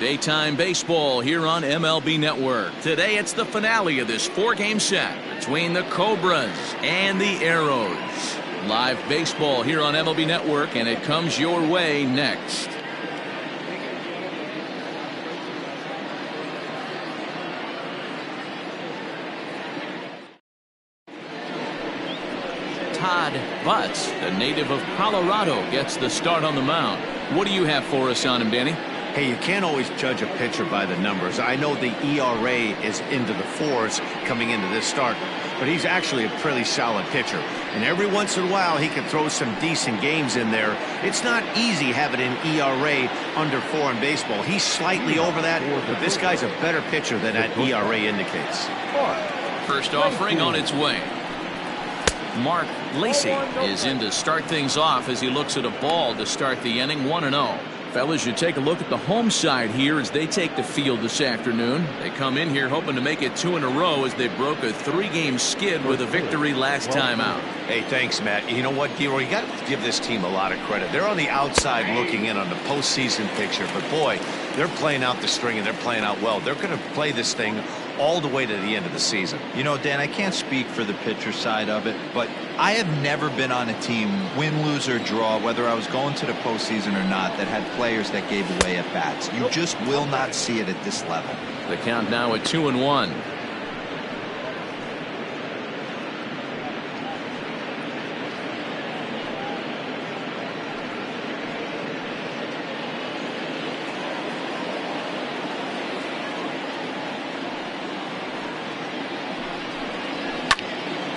Daytime baseball here on MLB Network. Today it's the finale of this four-game set between the Cobras and the Arrows. Live baseball here on MLB Network, and it comes your way next. Todd Butts, the native of Colorado, gets the start on the mound. What do you have for us on him, Danny? Hey, you can't always judge a pitcher by the numbers. I know the ERA is into the 4s coming into this start, but he's actually a pretty solid pitcher. And every once in a while, he can throw some decent games in there. It's not easy having an ERA under 4 in baseball. He's slightly over that, but this guy's a better pitcher than that ERA indicates. First offering on its way. Mark Lacey is in to start things off as he looks at a ball to start the inning. 1-0. Fellas, you take a look at the home side here as they take the field this afternoon. They come in here hoping to make it 2 in a row as they broke a 3-game skid with a victory last time out. Hey, thanks, Matt. You know what, Giro? You got to give this team a lot of credit. They're on the outside looking in on the postseason picture, but boy, they're playing out the string and they're playing out well. They're going to play this thing all the way to the end of the season. You know, Dan, I can't speak for the pitcher side of it, but I have never been on a team, win, lose, or draw, whether I was going to the postseason or not, that had players that gave away at bats. You just will not see it at this level. The count now at 2-1.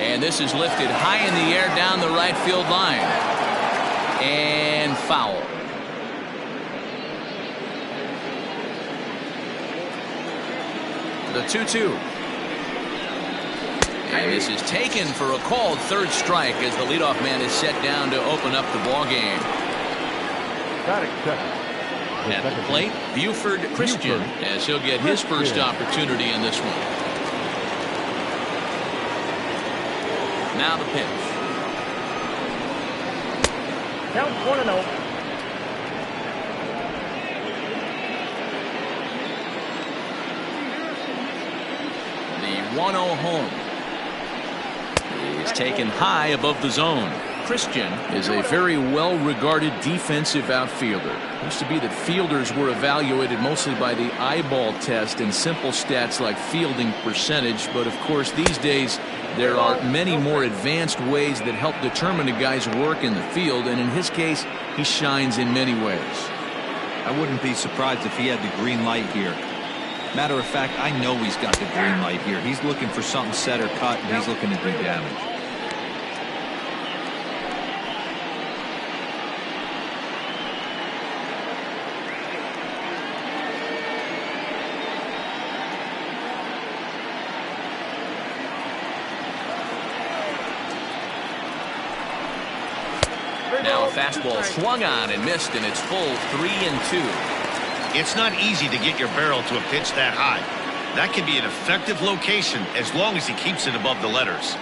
And this is lifted high in the air down the right field line. And foul. The 2-2. And this is taken for a called third strike as the leadoff man is set down to open up the ball game. At the plate, Buford Christian, as he'll get his first opportunity in this one. Now the pitch. Count 1-0. The 1-0 home is taken high above the zone. Christian is a very well-regarded defensive outfielder. It used to be that fielders were evaluated mostly by the eyeball test and simple stats like fielding percentage, but of course these days there are many more advanced ways that help determine a guy's work in the field, and in his case he shines in many ways. I wouldn't be surprised if he had the green light here. Matter of fact, I know he's got the green light here. He's looking for something set or cut, and he's looking to do damage. Now a fastball swung on and missed, and it's full 3-2. It's not easy to get your barrel to a pitch that high. That can be an effective location as long as he keeps it above the letters.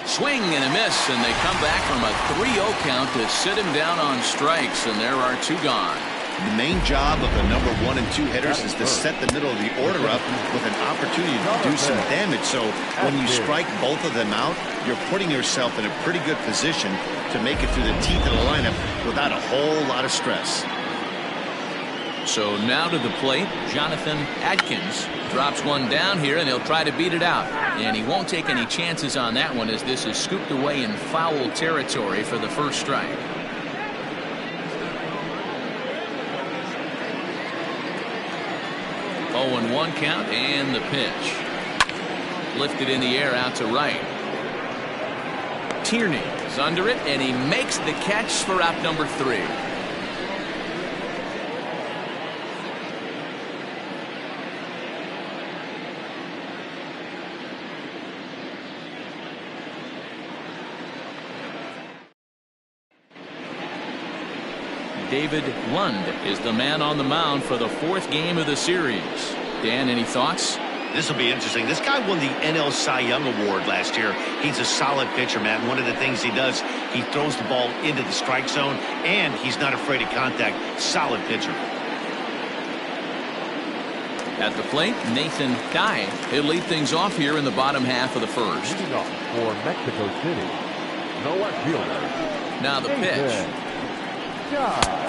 Swing and a miss, and they come back from a 3-0 count to sit him down on strikes, and there are 2 gone. The main job of the number 1 and 2 hitters is to set the middle of the order up with an opportunity to do some damage. So when you strike both of them out, you're putting yourself in a pretty good position to make it through the teeth of the lineup without a whole lot of stress. So now to the plate, Jonathan Adkins drops one down here, and he'll try to beat it out. And he won't take any chances on that one as this is scooped away in foul territory for the first strike. 0-1 count, and the pitch. Lifted in the air out to right. Tierney is under it, and he makes the catch for out number 3. David Lund is the man on the mound for the 4th game of the series. Dan, any thoughts? This will be interesting. This guy won the NL Cy Young Award last year. He's a solid pitcher, man. One of the things he does, he throws the ball into the strike zone, and he's not afraid of contact. Solid pitcher. At the plate, Nathan Dye. He'll lead things off here in the bottom half of the first. Leading off for Mexico City, the left fielder. Now the pitch. Dye.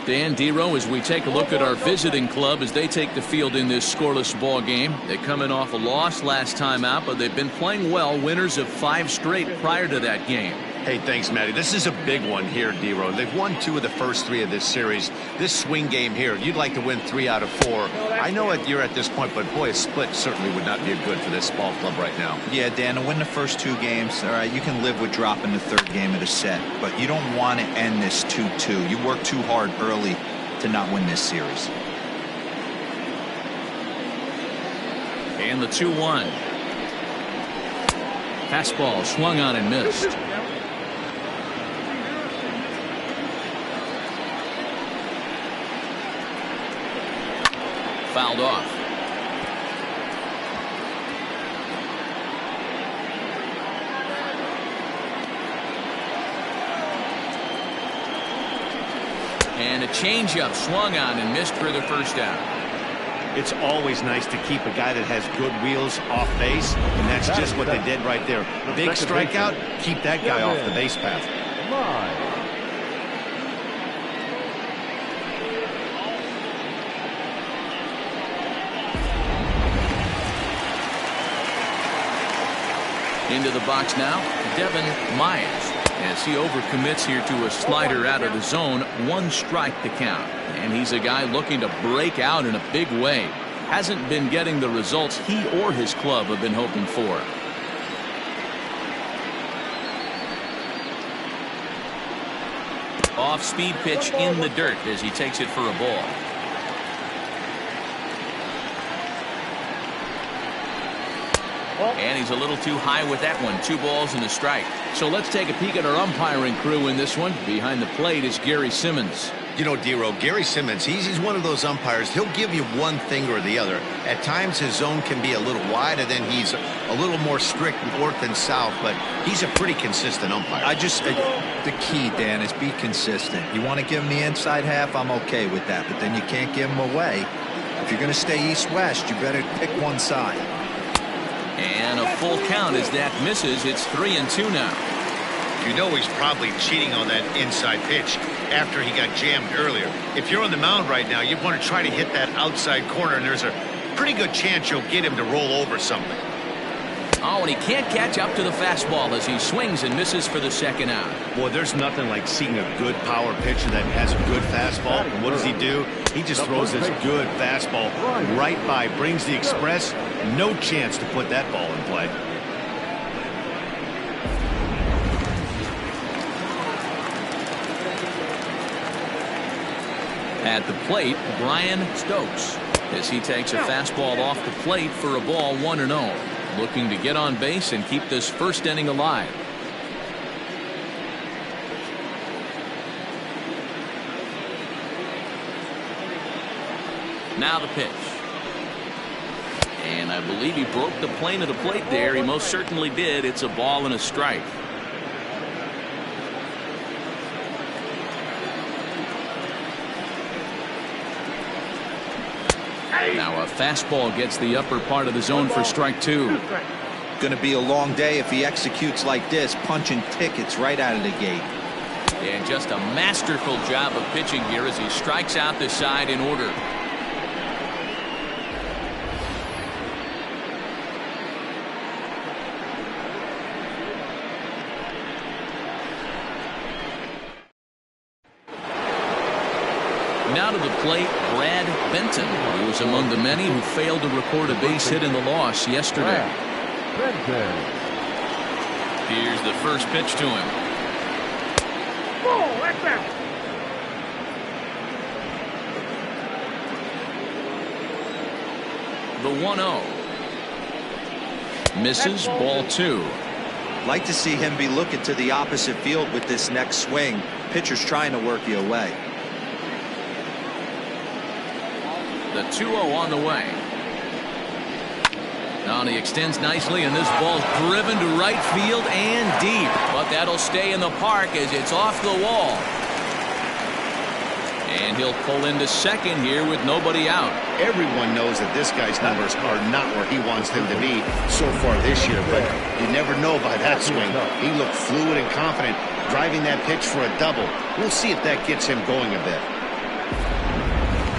Dan Dero, as we take a look at our visiting club as they take the field in this scoreless ball game. They're coming off a loss last time out, but they've been playing well, winners of 5 straight prior to that game. Hey, thanks, Matty. This is a big one here, Dero. They've won 2 of the first 3 of this series. This swing game here, you'd like to win 3 out of 4. I know you're at this point, but boy, a split certainly would not be good for this ball club right now. Yeah, Dan, to win the first 2 games, all right, you can live with dropping the 3rd game of the set, but you don't want to end this 2-2. You work too hard early to not win this series. And the 2-1. Fastball swung on and missed. Fouled off. And a changeup swung on and missed for the first out. It's always nice to keep a guy that has good wheels off base, and that's just what they did right there. Big strikeout, keep that guy off the base path. Into the box now, Devin Myers. As he overcommits here to a slider out of the zone, 1 strike to count. And he's a guy looking to break out in a big way. Hasn't been getting the results he or his club have been hoping for. Off-speed pitch in the dirt as he takes it for a ball. And he's a little too high with that one. 2 balls and a strike. So let's take a peek at our umpiring crew in this one. Behind the plate is Gary Simmons. You know, Dero, Gary Simmons, he's one of those umpires. He'll give you one thing or the other. At times his zone can be a little wide, and then he's a little more strict north and south, but he's a pretty consistent umpire. The key, Dan, is be consistent. You want to give him the inside half, I'm okay with that, but then you can't give him away. If you're going to stay east-west, you better pick one side. And a full count as that misses. It's 3-2 now. You know he's probably cheating on that inside pitch after he got jammed earlier. If you're on the mound right now, you want to try to hit that outside corner, and there's a pretty good chance you'll get him to roll over something. Oh, and he can't catch up to the fastball as he swings and misses for the second out. Boy, there's nothing like seeing a good power pitcher that has a good fastball. And what does he do? He just throws this good fastball right by, brings the express. No chance to put that ball in play. At the plate, Brian Stokes, as he takes a fastball off the plate for a ball, 1-0. Looking to get on base and keep this first inning alive. Now the pitch. And I believe he broke the plane of the plate there. He most certainly did. It's a ball and a strike. Now a fastball gets the upper part of the zone for strike 2. Going to be a long day if he executes like this, punching tickets right out of the gate. And just a masterful job of pitching here as he strikes out the side in order. Now to the plate, Brad Benton, who was among the many who failed to record a base hit in the loss yesterday. Here's the first pitch to him. The 1-0. Misses, ball 2. Like to see him be looking to the opposite field with this next swing. Pitcher's trying to work you away. The 2-0 on the way. Now he extends nicely, and this ball's driven to right field and deep. But that'll stay in the park as it's off the wall. And he'll pull into second here with nobody out. Everyone knows that this guy's numbers are not where he wants them to be so far this year, but you never know by that swing. He looked fluid and confident, driving that pitch for a double. We'll see if that gets him going a bit.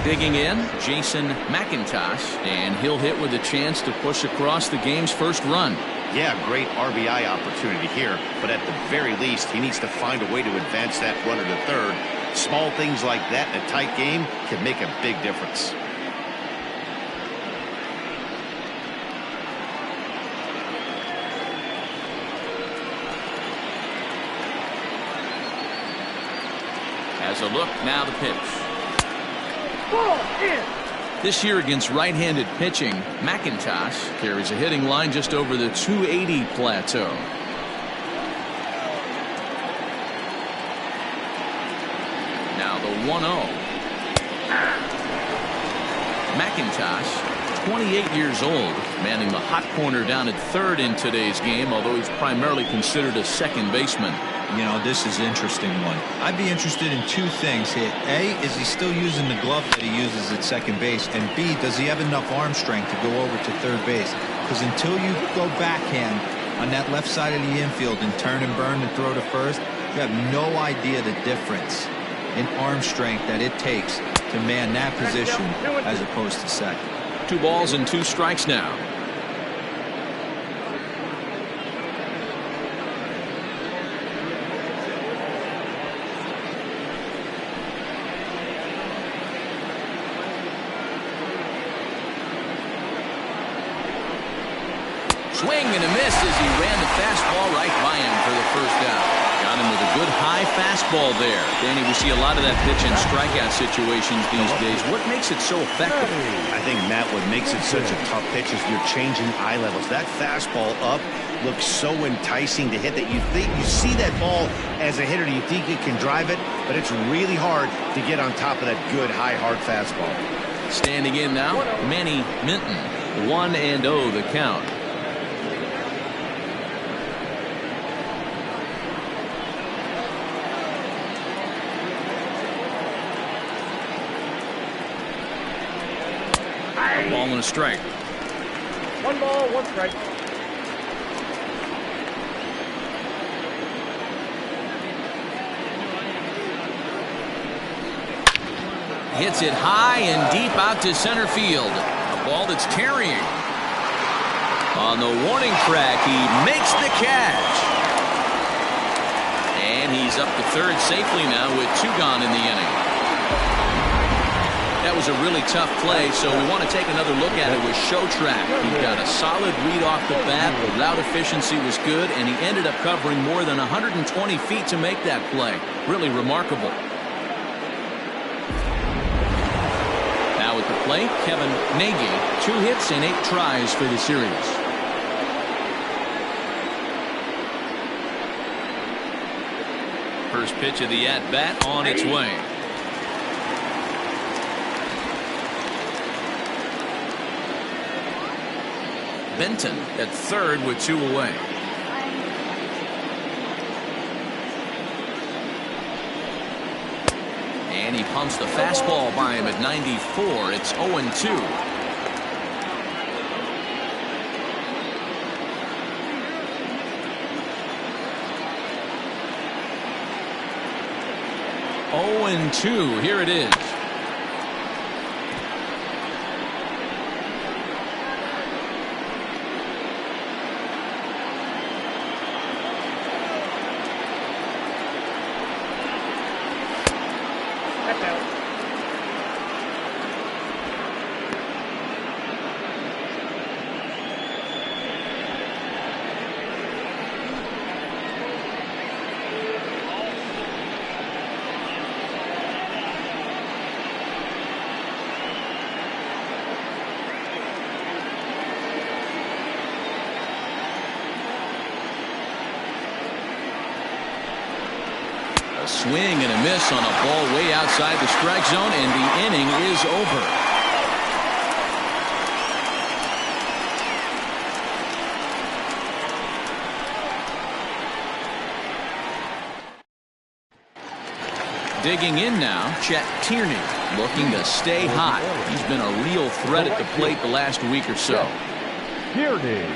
Digging in, Jason McIntosh, and he'll hit with a chance to push across the game's first run. Yeah, great RBI opportunity here, but at the very least, he needs to find a way to advance that runner to third. Small things like that in a tight game can make a big difference. Has a look, now the pitch. Ball in. This year against right-handed pitching, McIntosh carries a hitting line just over the 280 plateau. Now the 1-0. McIntosh, 28 years old, manning the hot corner down at third in today's game, although he's primarily considered a second baseman. You know, this is an interesting one. I'd be interested in two things here. A, is he still using the glove that he uses at second base? And B, does he have enough arm strength to go over to third base? Because until you go backhand on that left side of the infield and turn and burn and throw to first, you have no idea the difference in arm strength that it takes to man that position as opposed to second. 2 balls and 2 strikes now. Swing and a miss as he ran the fastball right by him for the first out. Got him with a good high fastball there. Danny, we see a lot of that pitch in strikeout situations these days. What makes it so effective? I think, Matt, what makes it such a tough pitch is you're changing eye levels. That fastball up looks so enticing to hit that you see that ball as a hitter, you think you can drive it, but it's really hard to get on top of that good high hard fastball. Standing in now, Manny Minton. 1-0 the count. Ball and a strike. 1 ball, 1 strike. Hits it high and deep out to center field. A ball that's carrying. On the warning track, he makes the catch. And he's up to third safely now with 2 gone in the inning. That was a really tough play, so we want to take another look at it with show track. He got a solid read off the bat. The route efficiency was good, and he ended up covering more than 120 feet to make that play. Really remarkable. Now at the plate, Kevin Nagy. 2 hits and 8 tries for the series. First pitch of the at-bat on its way. Benton at third with 2 away. And he pumps the fastball by him at 94. It's 0-2. Here it is. That's out. A swing and a miss on a ball way outside the strike zone, and the inning is over. Digging in now, Chet Tierney, looking to stay hot. He's been a real threat at the plate the last week or so. Tierney.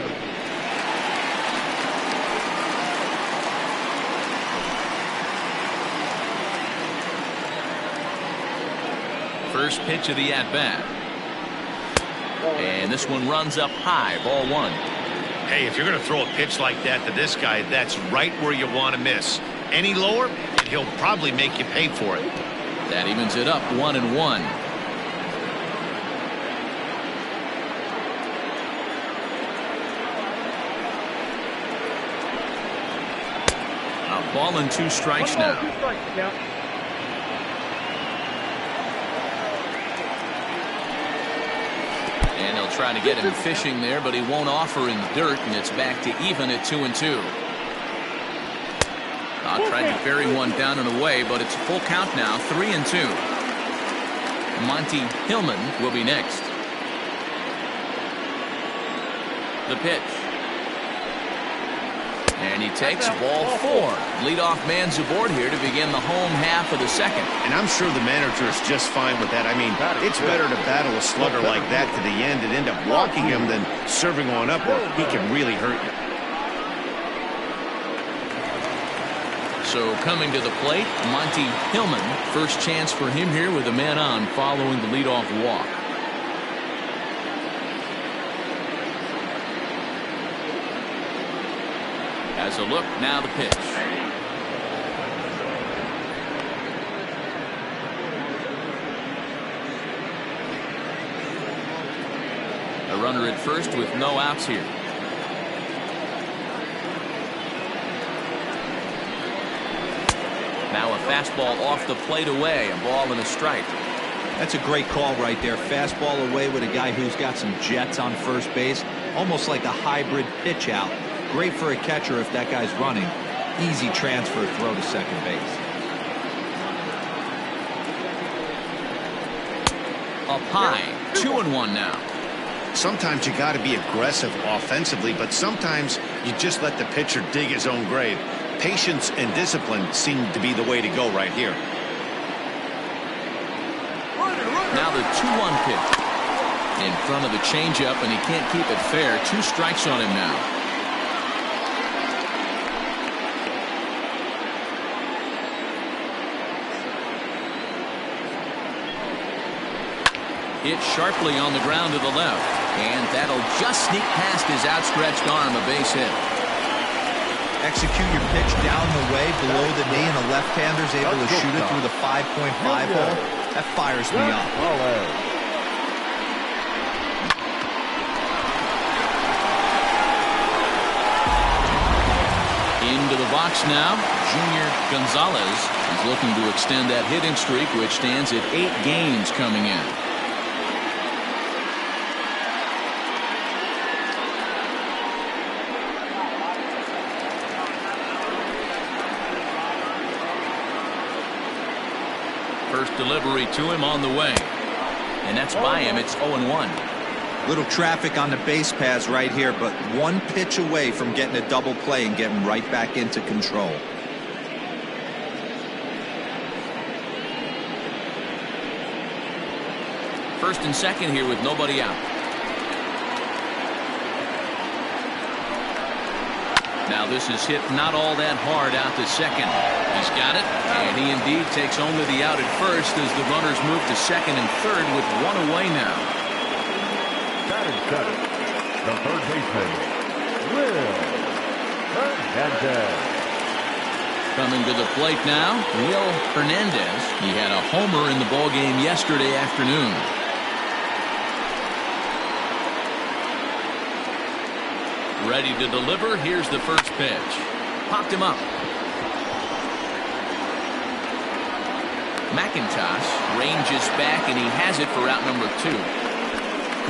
First pitch of the at-bat. And this one runs up high, ball one. Hey, if you're going to throw a pitch like that to this guy, that's right where you want to miss. Any lower, and he'll probably make you pay for it. That evens it up 1-1. A ball and 2 strikes now. And they'll try to get him fishing there, but he won't offer in the dirt, and it's back to even at 2-2. I'll try to bury one down and away, but it's a full count now, 3-2. Monty Hillman will be next. The pitch. And he takes ball 4. Leadoff man's aboard here to begin the home half of the second. And I'm sure the manager is just fine with that. I mean, it's better to battle a slugger like that to the end and end up walking him than serving one up where he can really hurt you. So coming to the plate, Monty Hillman. First chance for him here with a man on following the leadoff walk. As a look, now the pitch. A runner at first with no outs here. Now a fastball off the plate away, a ball and a strike. That's a great call right there. Fastball away with a guy who's got some jets on first base, almost like a hybrid pitch out. Great for a catcher if that guy's running. Easy transfer throw to second base. Up high, 2-1 now. Sometimes you got to be aggressive offensively, but sometimes you just let the pitcher dig his own grave. Patience and discipline seem to be the way to go right here. Now the 2-1 pitch. In front of the changeup, and he can't keep it fair. 2 strikes on him now. Hit sharply on the ground to the left, and that'll just sneak past his outstretched arm, a base hit. Execute your pitch down the way below the knee, and a left-hander's able to shoot it through the 5.5 hole. That fires me up. Into the box now, Junior Gonzalez is looking to extend that hitting streak, which stands at 8 games coming in. First delivery to him on the way, and that's by him. It's 0-1. Little traffic on the base paths right here, but one pitch away from getting a double play and getting right back into control. First and second here with nobody out. Now this is hit not all that hard out to second. He's got it, and he indeed takes only the out at first as the runners move to second and third with 1 away now. Batting seventh, the third baseman, Will Hernandez. Coming to the plate now, Will Hernandez. He had a homer in the ballgame yesterday afternoon. Ready to deliver. Here's the first pitch. Popped him up. McIntosh ranges back, and he has it for out number 2.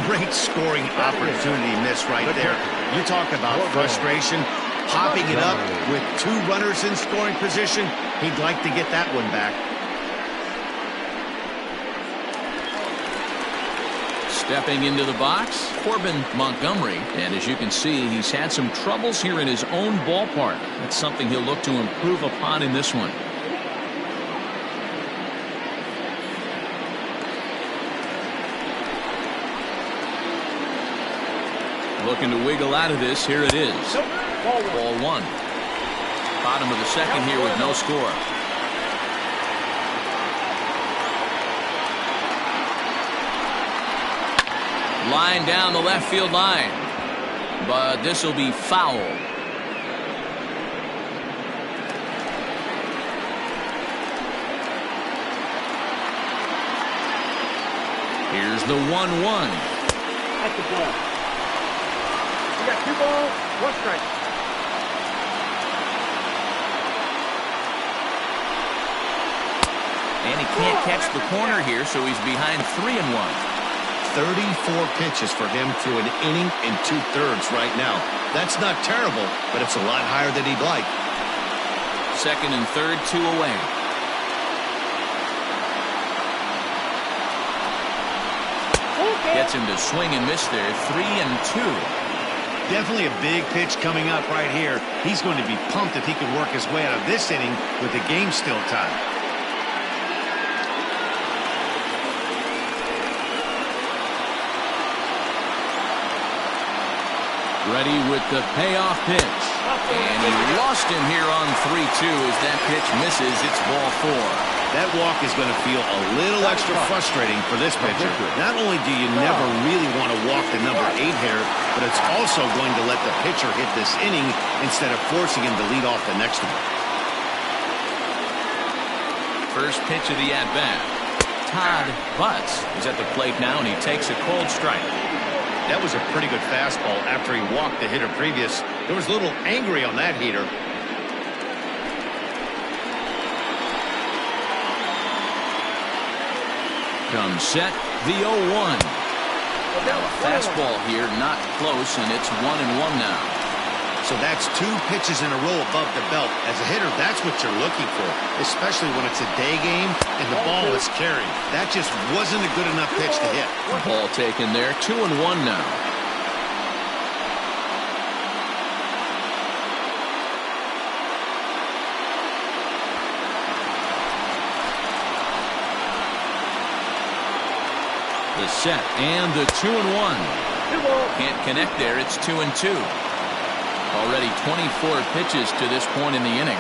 Great scoring opportunity miss right there. You talk about frustration. Popping it up with 2 runners in scoring position. He'd like to get that one back. Stepping into the box, Corbin Montgomery. And as you can see, he's had some troubles here in his own ballpark. That's something he'll look to improve upon in this one. Looking to wiggle out of this. Here it is. Ball one. Bottom of the second here with no score. Line down the left field line. But this will be foul. Here's the 1-1. That's the ball. We got 2 balls, 1 strike. And he can't catch the corner here, so he's behind 3-1. 34 pitches for him through an inning and 2/3 right now. That's not terrible, but it's a lot higher than he'd like. Second and third, 2 away. Gets him to swing and miss there. 3-2. Definitely a big pitch coming up right here. He's going to be pumped if he can work his way out of this inning with the game still tied. Ready with the payoff pitch. And he lost him here on 3-2 as that pitch misses. It's ball 4. That walk is going to feel a little extra frustrating for this pitcher. Not only do you never really want to walk the number 8 hitter, but it's also going to let the pitcher hit this inning instead of forcing him to lead off the next one. First pitch of the at-bat. Todd Butts is at the plate now, and he takes a cold strike. That was a pretty good fastball after he walked the hitter previous. There was a little angry on that heater. Comes set, the 0-1. Fastball here, not close, and it's 1-1 now. So that's 2 pitches in a row above the belt. As a hitter, that's what you're looking for, especially when it's a day game and the ball is carried. That just wasn't a good enough pitch to hit. Ball taken there, 2-1 now. The set and the 2-1. Can't connect there. It's 2-2. Already 24 pitches to this point in the inning.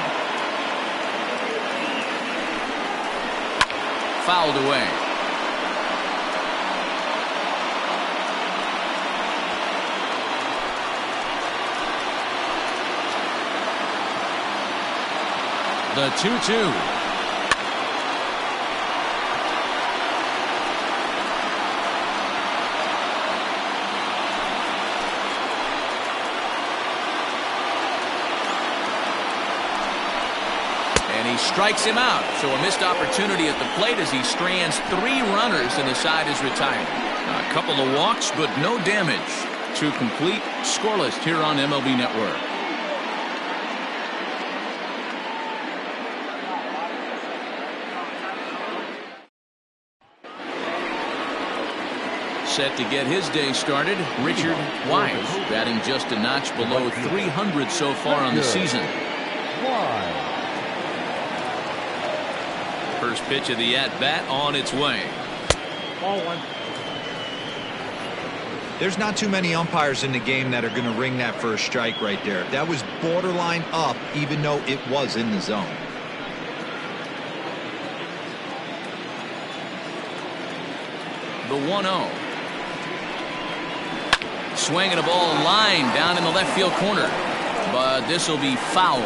Fouled away. The 2-2. Strikes him out, so a missed opportunity at the plate as he strands 3 runners and the side is retired. A couple of walks, but no damage. 2 complete, scoreless here on MLB Network. Set to get his day started, Richard Wise, batting just a notch below 300 so far on the season. First pitch of the at-bat on its way. Ball 1. There's not too many umpires in the game that are going to ring that first strike right there. That was borderline up, even though it was in the zone. The 1-0. Swinging a ball line down in the left field corner. But this will be foul.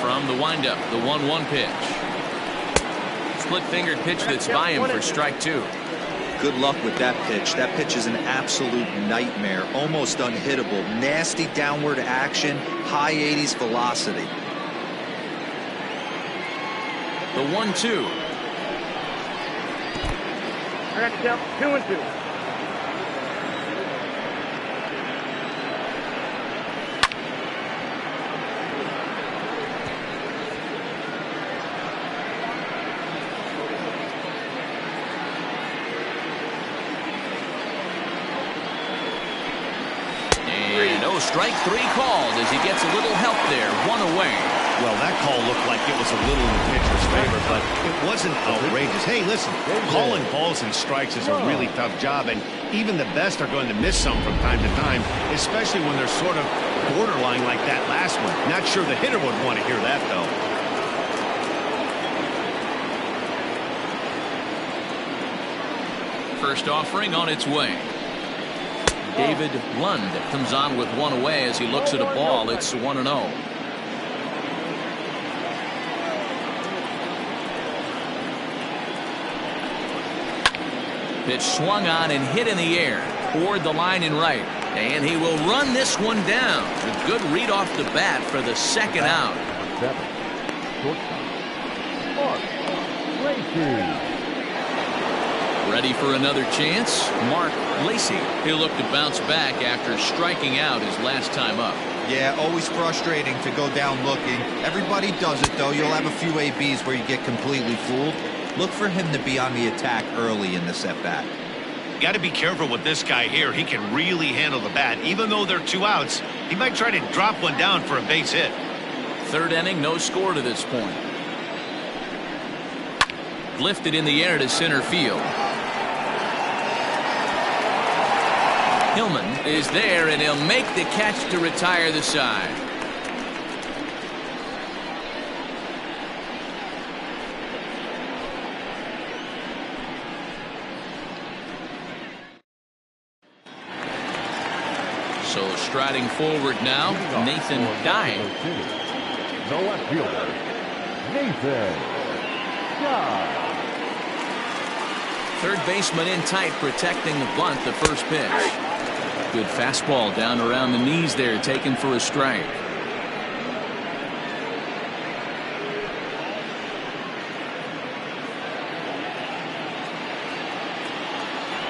From the windup, the 1-1 pitch. Split-fingered pitch that's by him for strike 2. Good luck with that pitch. That pitch is an absolute nightmare. Almost unhittable. Nasty downward action. High 80s velocity. The 1-2. I got to count 2-2. Strike 3 called as he gets a little help there. 1 away. Well, that call looked like it was a little in the pitcher's favor, but it wasn't outrageous. Hey, listen, calling balls and strikes is a really tough job, and even the best are going to miss some from time to time, especially when they're sort of borderline like that last one. Not sure the hitter would want to hear that, though. First offering on its way. David Lund comes on with one away as he looks at a ball. It's 1-0. Pitch swung on and hit in the air toward the line in right, and he will run this one down. A good read off the bat for the second out. 7. Shortstop. Mark Lacey. Ready for another chance? Mark Lacey. He'll look to bounce back after striking out his last time up. Yeah, always frustrating to go down looking. Everybody does it, though. You'll have a few ABs where you get completely fooled. Look for him to be on the attack early in this at-bat. Got to be careful with this guy here. He can really handle the bat. Even though there are 2 outs, he might try to drop one down for a base hit. Third inning, no score to this point. Lifted in the air to center field. Hillman is there, and he'll make the catch to retire the side. So striding forward now, Nathan Dye. The left fielder, Nathan Dye. Third baseman in tight, protecting the bunt, the first pitch. Good fastball down around the knees there, taken for a strike.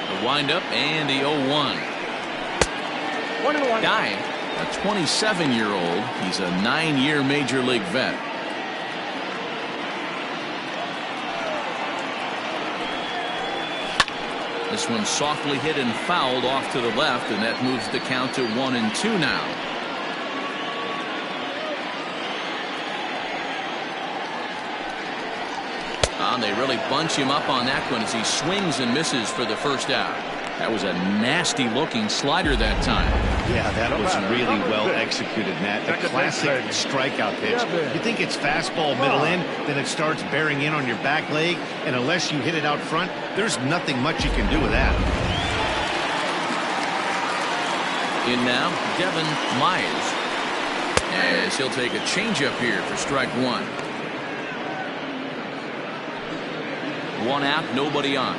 The windup and the 0-1. 1-1. Dye, a 27-year-old. He's a 9-year major league vet. This one softly hit and fouled off to the left, and that moves the count to 1-2 now. And they really bunch him up on that one as he swings and misses for the first out. That was a nasty looking slider that time. Yeah, that was really well executed, Matt. A classic strikeout pitch. You think it's fastball middle in, then it starts bearing in on your back leg, and unless you hit it out front, there's nothing much you can do with that. In now, Devin Myers, as he'll take a changeup here for strike 1. 1 out, nobody on.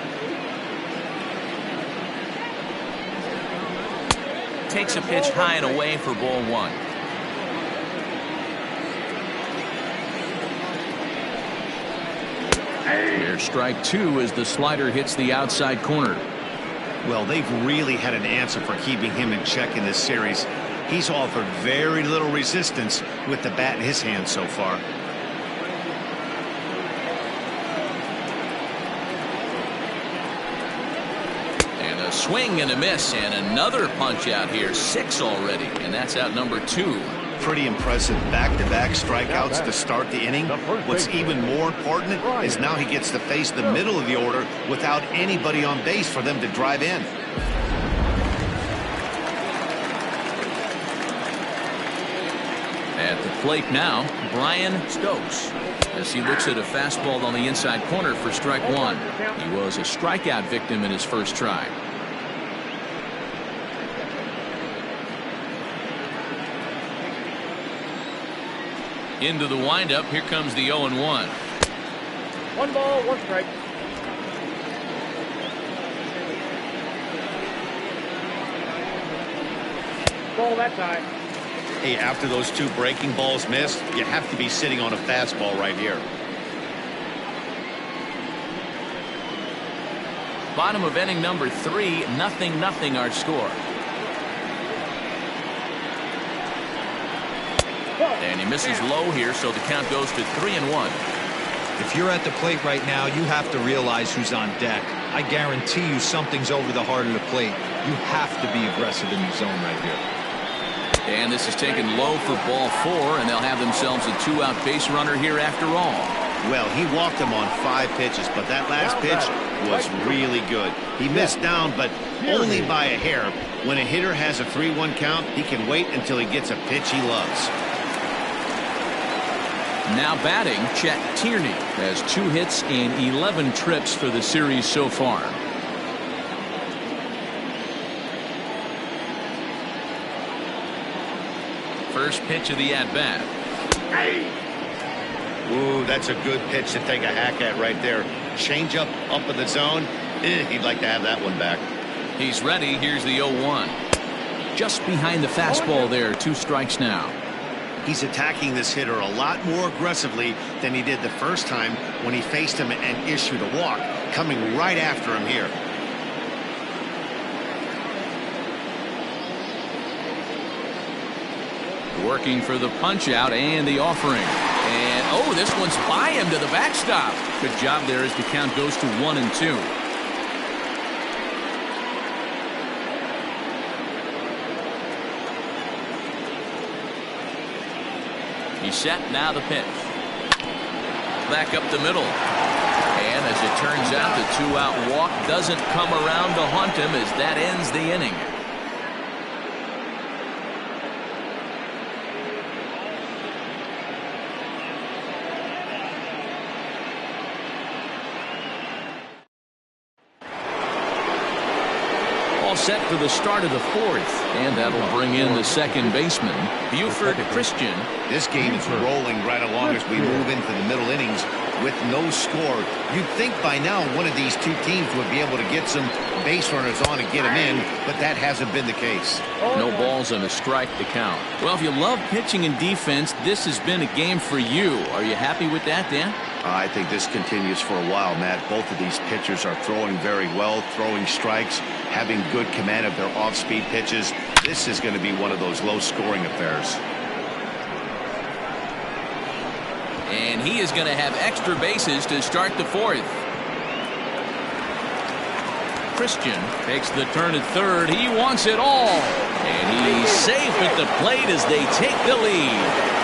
Takes a pitch high and away for ball 1. Here's strike 2 as the slider hits the outside corner. Well, they've really had an answer for keeping him in check in this series. He's offered very little resistance with the bat in his hand so far. Swing and a miss, and another punch out here. 6 already, and that's out number 2. Pretty impressive back-to-back strikeouts to start the inning. What's even more important is now he gets to face the middle of the order without anybody on base for them to drive in. At the plate now, Brian Stokes, as he looks at a fastball on the inside corner for strike 1. He was a strikeout victim in his first try. Into the windup. Here comes the 0-1. 1 ball, 1 strike. Ball that time. Hey, after those 2 breaking balls missed, you have to be sitting on a fastball right here. Bottom of inning number 3, 0-0 our score. And he misses low here, so the count goes to 3-1. If you're at the plate right now, you have to realize who's on deck. I guarantee you something's over the heart of the plate. You have to be aggressive in the zone right here. And this is taken low for ball 4, and they'll have themselves a 2-out base runner here after all. Well, he walked him on 5 pitches, but that last pitch was really good. He missed down, but only by a hair. When a hitter has a 3-1 count, he can wait until he gets a pitch he loves. Now batting, Chet Tierney has 2 hits in 11 trips for the series so far. First pitch of the at-bat. Ooh, that's a good pitch to take a hack at right there. Change up in the zone. He'd like to have that one back. He's ready. Here's the 0-1. Just behind the fastball there. 2 strikes now. He's attacking this hitter a lot more aggressively than he did the first time when he faced him and issued a walk. Coming right after him here. Working for the punch out and the offering. And oh, this one's by him to the backstop. Good job there as the count goes to 1-2. He's set. Now the pitch. Back up the middle. And as it turns out, the 2-out walk doesn't come around to haunt him as that ends the inning. Set for the start of the 4th, and that'll bring in the second baseman, Buford Christian. This game is rolling right along as we move into the middle innings with no score. You'd think by now one of these 2 teams would be able to get some base runners on and get them in, but that hasn't been the case. No balls and a strike to count. Well, if you love pitching and defense, this has been a game for you. Are you happy with that, Dan? I think this continues for a while, Matt. Both of these pitchers are throwing very well, throwing strikes, having good command of their off-speed pitches. This is going to be one of those low-scoring affairs. And he is going to have extra bases to start the 4th. Christian takes the turn at third. He wants it all. And he's safe at the plate as they take the lead.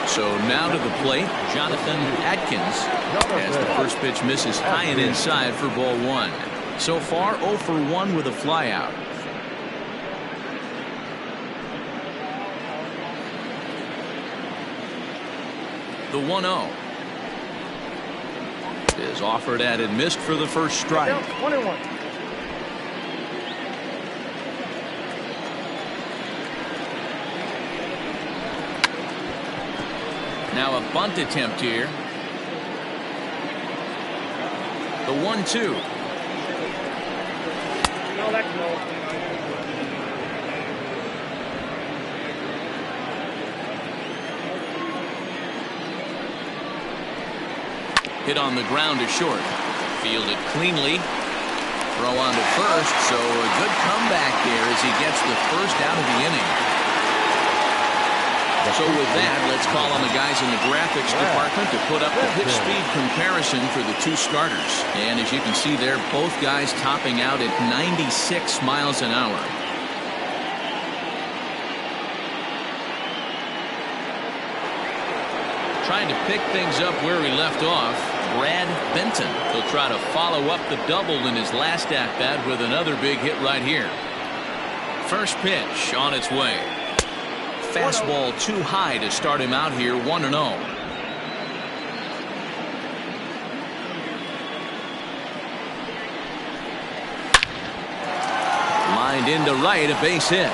So now to the plate, Jonathan Atkins, as the first pitch misses high and inside for ball 1. So far 0 for 1 with a flyout. The 1-0 is offered at and missed for the first strike. 1-1. Now a bunt attempt here. The 1-2. No, that's no. Hit on the ground to short. Fielded cleanly. Throw on to first, so a good comeback there as he gets the first out of the inning. So with that, let's call on the guys in the graphics department to put up the pitch speed comparison for the 2 starters. And as you can see there, both guys topping out at 96 miles an hour. Trying to pick things up where he left off, Brad Benton. He'll try to follow up the double in his last at-bat with another big hit right here. First pitch on its way. Fastball too high to start him out here, 1-0. Lined into right, a base hit.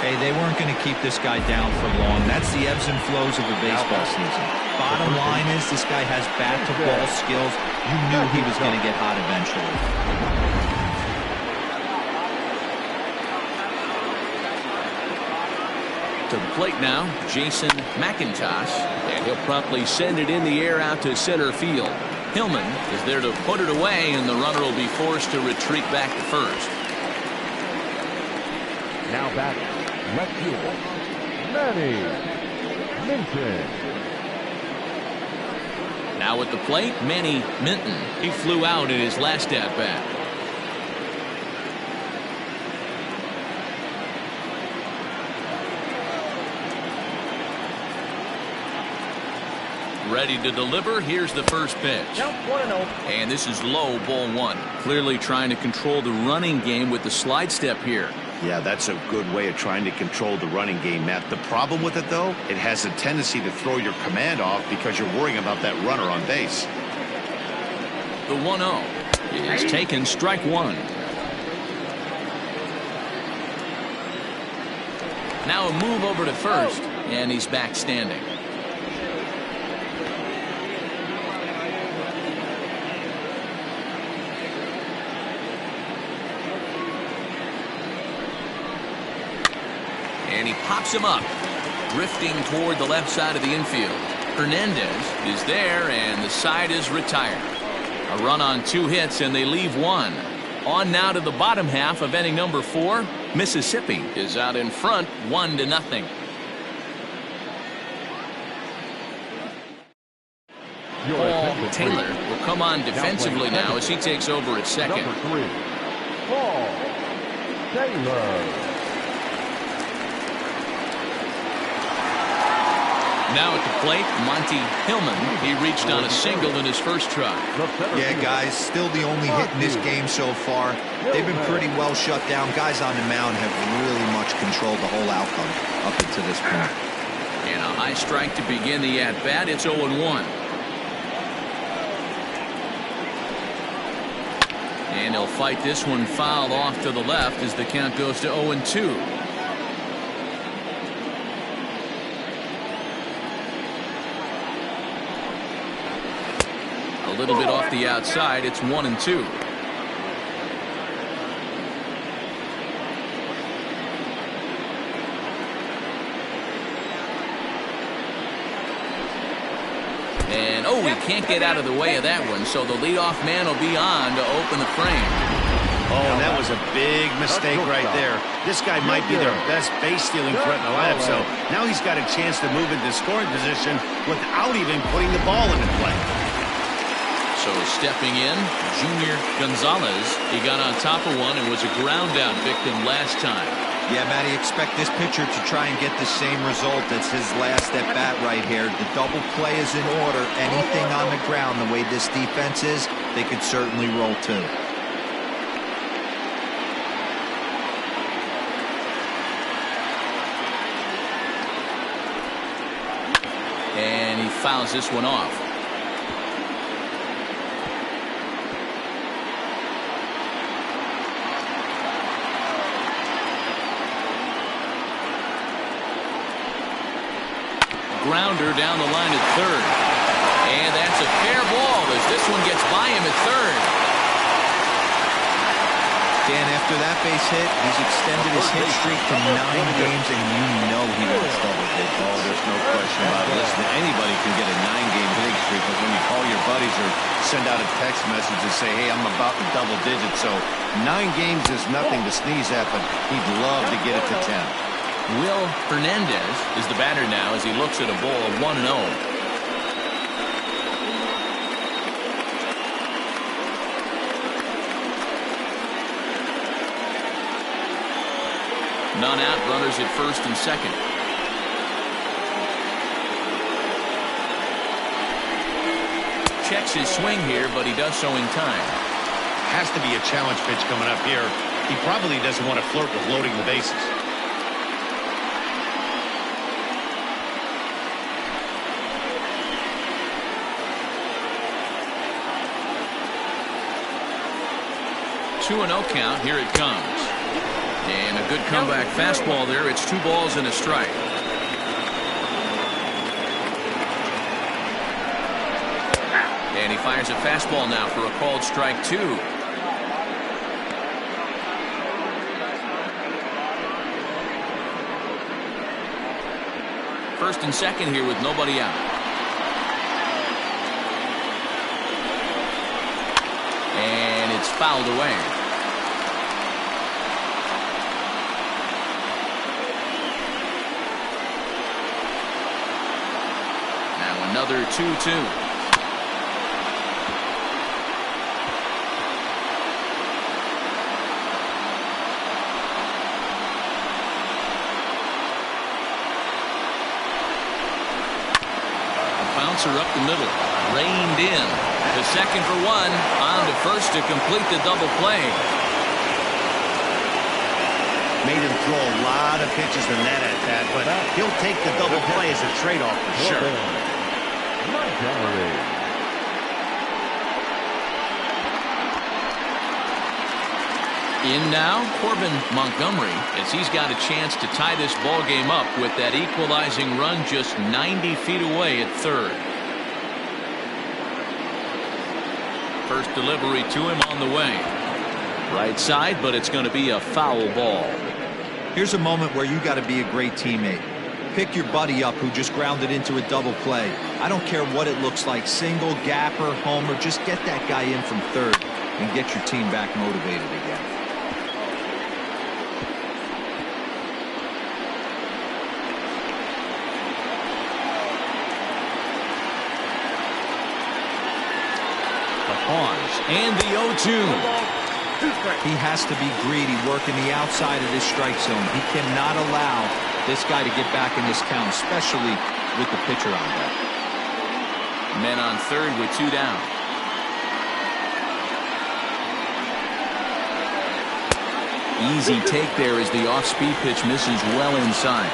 Hey, they weren't going to keep this guy down for long. That's the ebbs and flows of a baseball season. Bottom line is this guy has bat-to-ball skills. You knew he was going to get hot eventually. To the plate now, Jason McIntosh, and he'll promptly send it in the air out to center field. Hillman is there to put it away, and the runner will be forced to retreat back to first. Now back, left field, Manny Minton. Now at the plate, Manny Minton. He flew out in his last at-bat. Ready to deliver. Here's the first pitch. Count 1-0. And this is low, ball one. Clearly trying to control the running game with the slide step here. Yeah, that's a good way of trying to control the running game, Matt. The problem with it, though, it has a tendency to throw your command off because you're worrying about that runner on base. The 1-0 is taken, strike one. Now a move over to first, and he's back standing. And he pops him up, drifting toward the left side of the infield. Hernandez is there, and the side is retired. A run on 2 hits, and they leave 1. On now to the bottom half of inning number 4. Mississippi is out in front, 1-0. Paul Taylor will come on defensively now as he takes over at second. Number 3, Paul Taylor. Now at the plate, Monty Hillman. He reached on a single in his first try. Yeah, guys, still the only hit in this game so far. They've been pretty well shut down. Guys on the mound have really much controlled the whole outcome up until this point. And a high strike to begin the at-bat. It's 0-1. And he'll fight this one foul off to the left as the count goes to 0-2. A little bit off the outside. It's 1-2. And oh, he can't get out of the way of that one, so the leadoff man will be on to open the frame. Oh, and that was a big mistake right there. This guy might be their best base-stealing threat in the lineup, so now he's got a chance to move into scoring position without even putting the ball into play. So stepping in, Junior Gonzalez. He got on top of one and was a ground-out victim last time. Yeah, Matty, expect this pitcher to try and get the same result. That's his last at-bat right here. The double play is in order. Anything on the ground, the way this defense is, they could certainly roll too. And he fouls this one off. Grounder down the line at third. And that's a fair ball as this one gets by him at third. Dan, after that base hit, he's extended his hit streak to 9 games, and you know he wants double digits. Oh, there's no question about it. Listen, anybody can get a 9-game hitting streak, but when you call your buddies or send out a text message and say, hey, I'm about to double digits, so 9 games is nothing to sneeze at, but he'd love to get it to 10. Will Hernandez is the batter now as he looks at a ball of 1-0. None out, runners at first and second. Checks his swing here, but he does so in time. Has to be a challenge pitch coming up here. He probably doesn't want to flirt with loading the bases. Two 2-0 count. Here it comes. And a good comeback fastball there. It's 2 balls and a strike. And he fires a fastball now for a called strike 2. First and second here with nobody out. And it's fouled away. Now another 2-2. Up the middle, reined in. The second for 1, on to first to complete the double play. Made him throw a lot of pitches in that at bat, but he'll take the double play as a trade-off for sure. In now, Corbin Montgomery, as he's got a chance to tie this ball game up with that equalizing run just 90 feet away at third. First delivery to him on the way. Right side, but it's going to be a foul ball. Here's a moment where you got to be a great teammate. Pick your buddy up who just grounded into a double play. I don't care what it looks like, single, gapper, homer, just get that guy in from third and get your team back motivated again. And the 0-2. He has to be greedy, working the outside of this strike zone. He cannot allow this guy to get back in this count, especially with the pitcher on deck. Men on third with 2 down. Easy take there as the off-speed pitch misses well inside.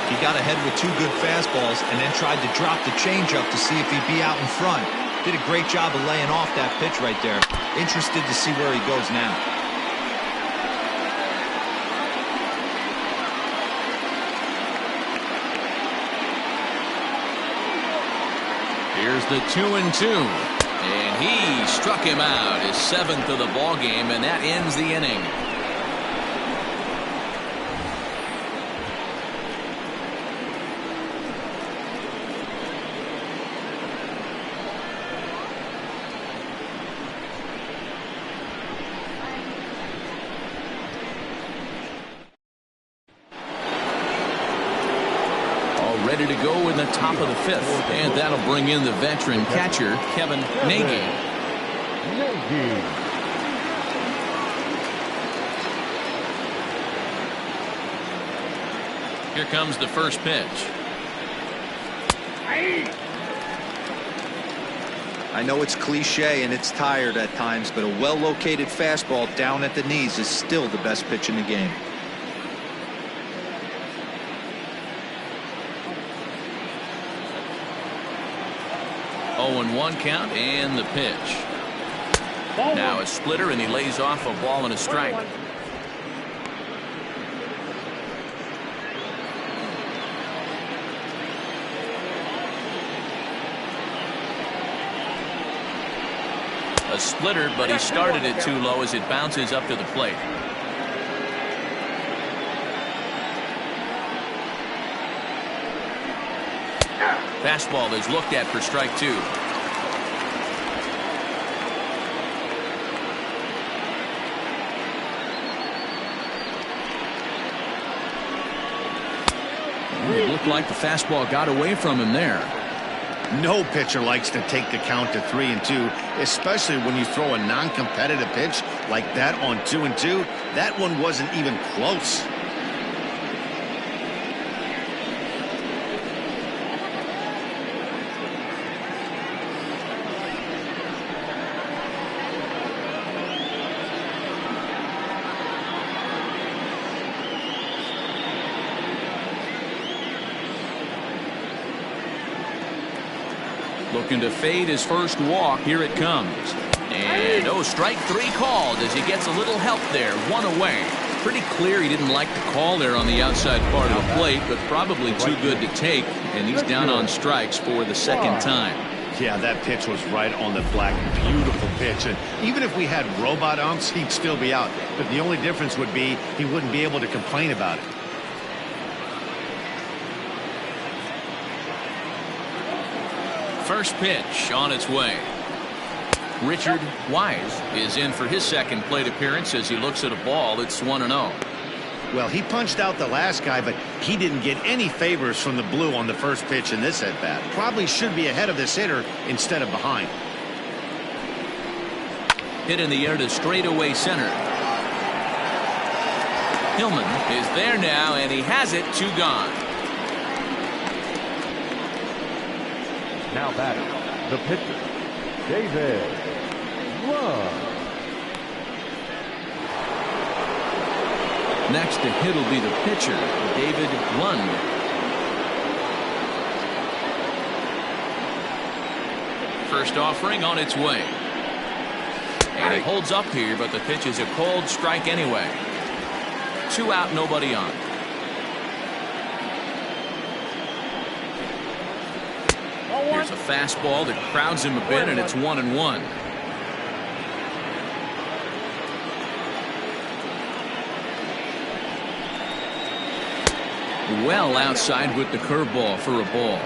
He got ahead with 2 good fastballs and then tried to drop the changeup to see if he'd be out in front. Did a great job of laying off that pitch right there. Interested to see where he goes now. Here's the 2-2. And he struck him out, his 7th of the ball game, and that ends the inning. Ready to go in the top of the 5th, and that'll bring in the veteran catcher Kevin Nagy. Here comes the first pitch. I know it's cliche and it's tired at times, but a well-located fastball down at the knees is still the best pitch in the game. And 1 count and the pitch. Now a splitter, and he lays off a ball and a strike. A splitter, but he started it too low as it bounces up to the plate. Fastball is looked at for strike 2. It looked like the fastball got away from him there. No pitcher likes to take the count to 3-2, especially when you throw a non-competitive pitch like that on 2-2. That one wasn't even close. Looking to fade his first walk. Here it comes. And strike 3 called as he gets a little help there. 1 away. Pretty clear he didn't like the call there on the outside part of the plate, but probably too good to take, and he's down on strikes for the second time. Yeah, that pitch was right on the black. Beautiful pitch. And even if we had robot umps, he'd still be out. But the only difference would be he wouldn't be able to complain about it. First pitch on its way. Richard Wise is in for his second plate appearance as he looks at a ball. It's 1-0. Well, he punched out the last guy, but he didn't get any favors from the blue on the first pitch in this at-bat. Probably should be ahead of this hitter instead of behind. Hit in the air to straightaway center. Hillman is there now, and he has it. 2 gone. Now batting, the pitcher, David Lund. Next to hit will be the pitcher, David Lund. First offering on its way. And it holds up here, but the pitch is a cold strike anyway. 2 out, nobody on. Here's a fastball that crowds him a bit, and it's 1-1. Well outside with the curveball for a ball.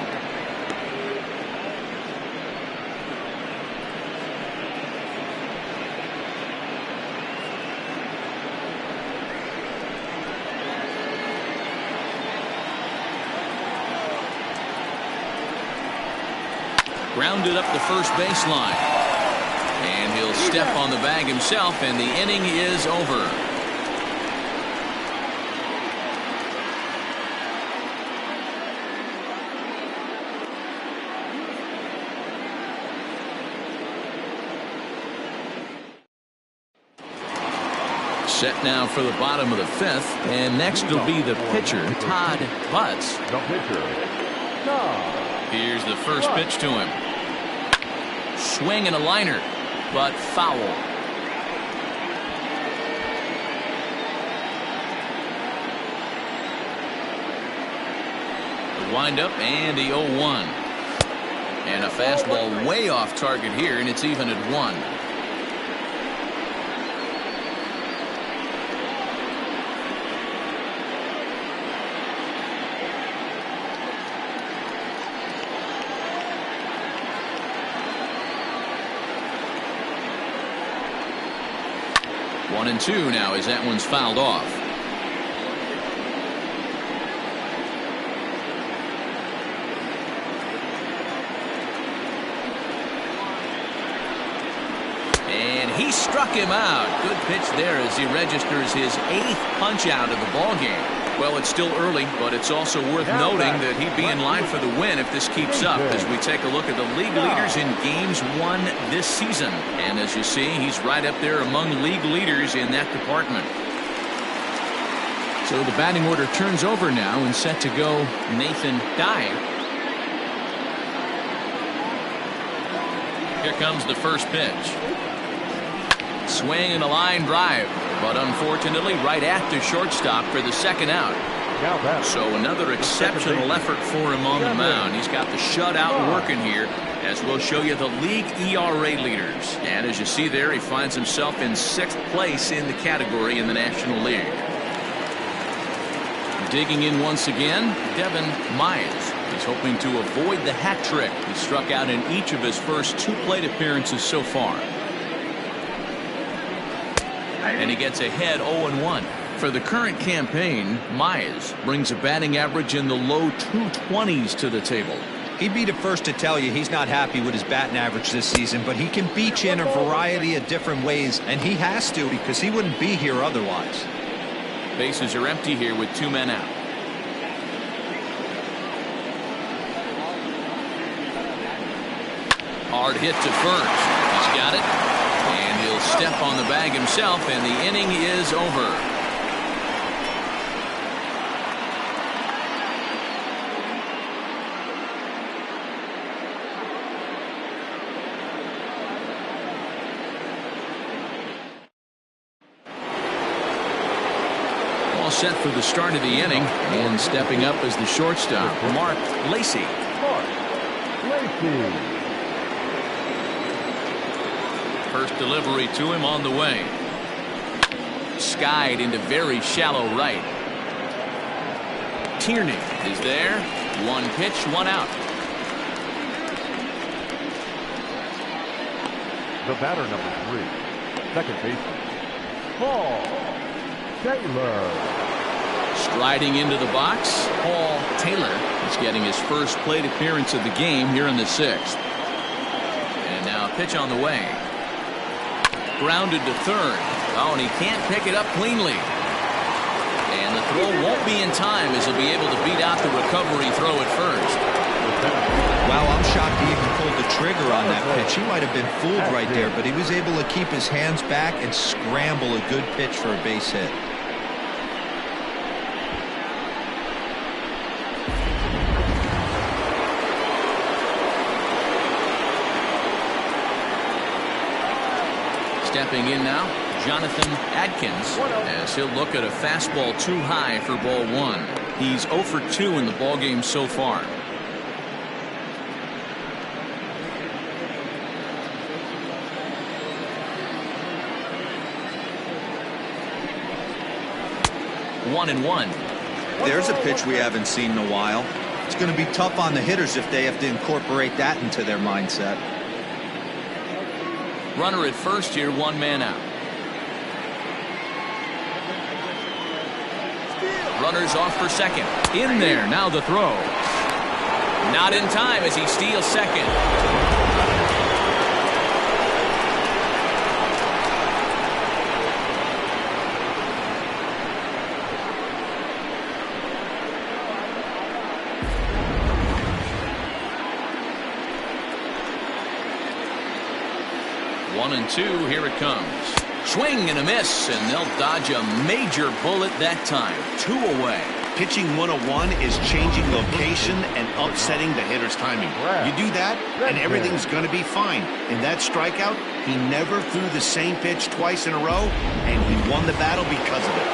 Grounded up the first baseline. And he'll step on the bag himself, and the inning is over. Set now for the bottom of the 5th, and next will be the pitcher, Todd Butts. The pitcher, Todd. Here's the first pitch to him. Swing and a liner, but foul. The windup and the 0-1. And a fastball way off target here, and it's even at 1. One and 2 now as that one's fouled off. And he struck him out. Good pitch there as he registers his 8th punch out of the ball game. Well, it's still early, but it's also worth noting that he'd be in line for the win if this keeps up as we take a look at the league leaders in games won this season. And as you see, he's right up there among league leaders in that department. So the batting order turns over now and set to go Nathan Dye. Here comes the first pitch. Swing and a line drive, but unfortunately right after shortstop for the second out. So another exceptional effort for him on the mound. He's got the shutout working here, as we'll show you the league ERA leaders. And as you see there, he finds himself in 6th place in the category in the National League. Digging in once again, Devin Mize. He's hoping to avoid the hat trick. He struck out in each of his first 2 plate appearances so far. And he gets ahead 0-1. For the current campaign, Mize brings a batting average in the low 220s to the table. He'd be the first to tell you he's not happy with his batting average this season, but he can beat you in a variety of different ways, and he has to because he wouldn't be here otherwise. Bases are empty here with 2 men out. Hard hit to first. He's got it. And he'll step on the bag himself, and the inning is over. set for the start of the inning, and stepping up as the shortstop, Mark Lacy. First delivery to him on the way. Skied into very shallow right. Tierney is there. One pitch, one out. The batter, number 3, second baseman, Paul Taylor. Striding into the box, Paul Taylor is getting his first plate appearance of the game here in the 6th. And now a pitch on the way. Grounded to third. Oh, and he can't pick it up cleanly. And the throw won't be in time as he'll be able to beat out the recovery throw at first. Wow, I'm shocked he even pulled the trigger on that pitch. He might have been fooled right there, but he was able to keep his hands back and scramble a good pitch for a base hit. Stepping in now, Jonathan Adkins, as he'll look at a fastball too high for ball 1. He's 0 for 2 in the ballgame so far. One and one. There's a pitch we haven't seen in a while. It's going to be tough on the hitters if they have to incorporate that into their mindset. Runner at first here, one man out. Runners off for second. In there, now the throw. Not in time as he steals second. One and two, here it comes. Swing and a miss, and they'll dodge a major bullet that time. 2 away. Pitching 101 is changing location and upsetting the hitter's timing. You do that, and everything's going to be fine. In that strikeout, he never threw the same pitch twice in a row, and he won the battle because of it.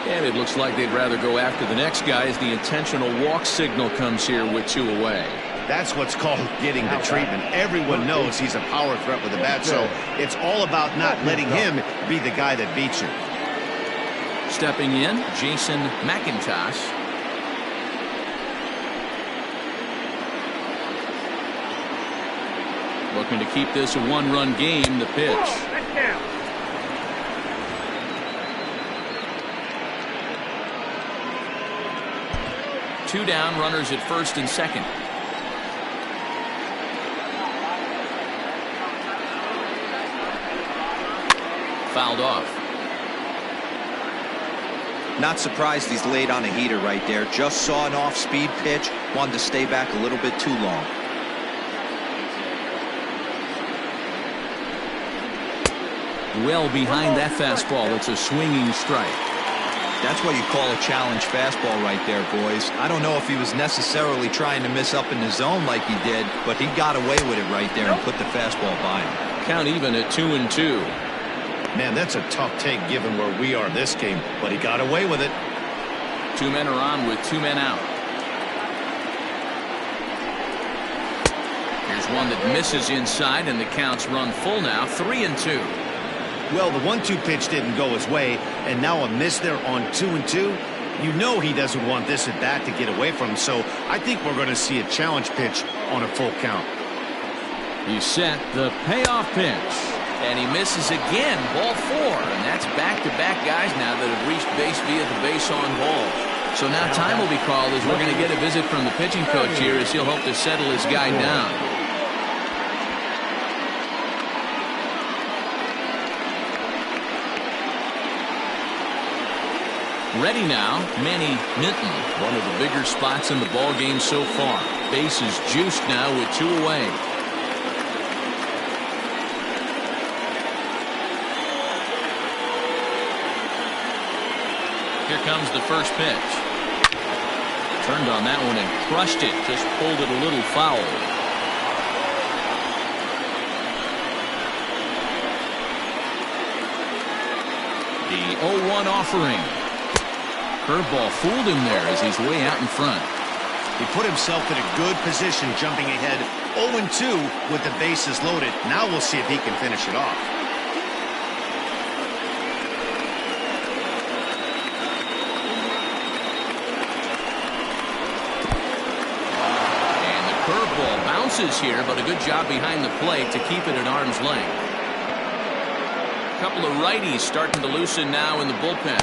And it looks like they'd rather go after the next guy as the intentional walk signal comes here with 2 away. That's what's called getting the treatment. Everyone knows he's a power threat with a bat, so it's all about not letting him be the guy that beats you. Stepping in, Jason McIntosh. Looking to keep this a 1-run game. The pitch. Two down, runners at first and second. Fouled off. Not surprised he's laid on a heater right there. Just saw an off-speed pitch. Wanted to stay back a little bit too long. Well behind that fastball. It's a swinging strike. That's what you call a challenge fastball right there, boys. I don't know if he was necessarily trying to miss up in the zone like he did, but he got away with it right there and put the fastball by him. Count even at 2-2. Man, that's a tough take given where we are this game, but he got away with it. 2 men are on with 2 men out. Here's one that misses inside, and the count's run full now. 3-2. Well, the 1-2 pitch didn't go his way, and now a miss there on 2-2. You know he doesn't want this at bat to get away from him, so I think we're going to see a challenge pitch on a full count. He's set the payoff pitch, and he misses again. Ball 4, and that's back-to-back guys now that have reached base via the base on ball. So now time will be called as we're going to get a visit from the pitching coach here as he'll hope to settle his guy down. Ready now, Manny Minton, one of the bigger spots in the ball game so far. Base is juiced now with 2 away. Here comes the first pitch. Turned on that one and crushed it. Just pulled it a little foul. The 0-1 offering. Curveball fooled him there as he's way out in front. He put himself in a good position jumping ahead 0-2 with the bases loaded. Now we'll see if he can finish it off. And the curveball bounces here, but a good job behind the plate to keep it at arm's length. A couple of righties starting to loosen now in the bullpen.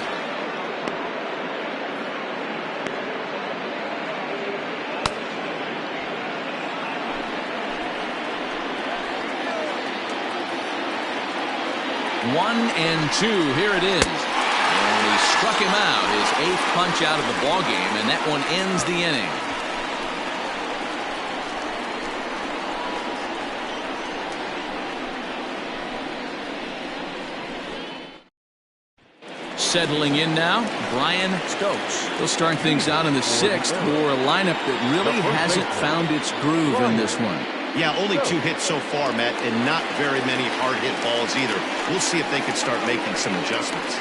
One and two, here it is. And he struck him out, his 8th punch out of the ball game, and that one ends the inning. Settling in now, Brian Stokes. He'll start things out in the 6th for a lineup that really hasn't found its groove in this one. Yeah, only 2 hits so far, Matt, and not very many hard hit balls either. We'll see if they can start making some adjustments.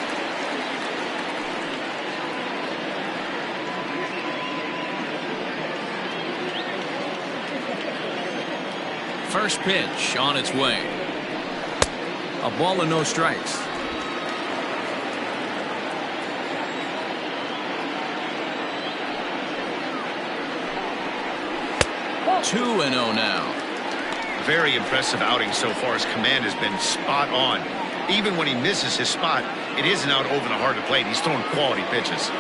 First pitch on its way. A ball and no strikes. Two and 0 now. Very impressive outing so far. His command has been spot on. Even when he misses his spot, it isn't out over the heart of the plate. He's throwing quality pitches.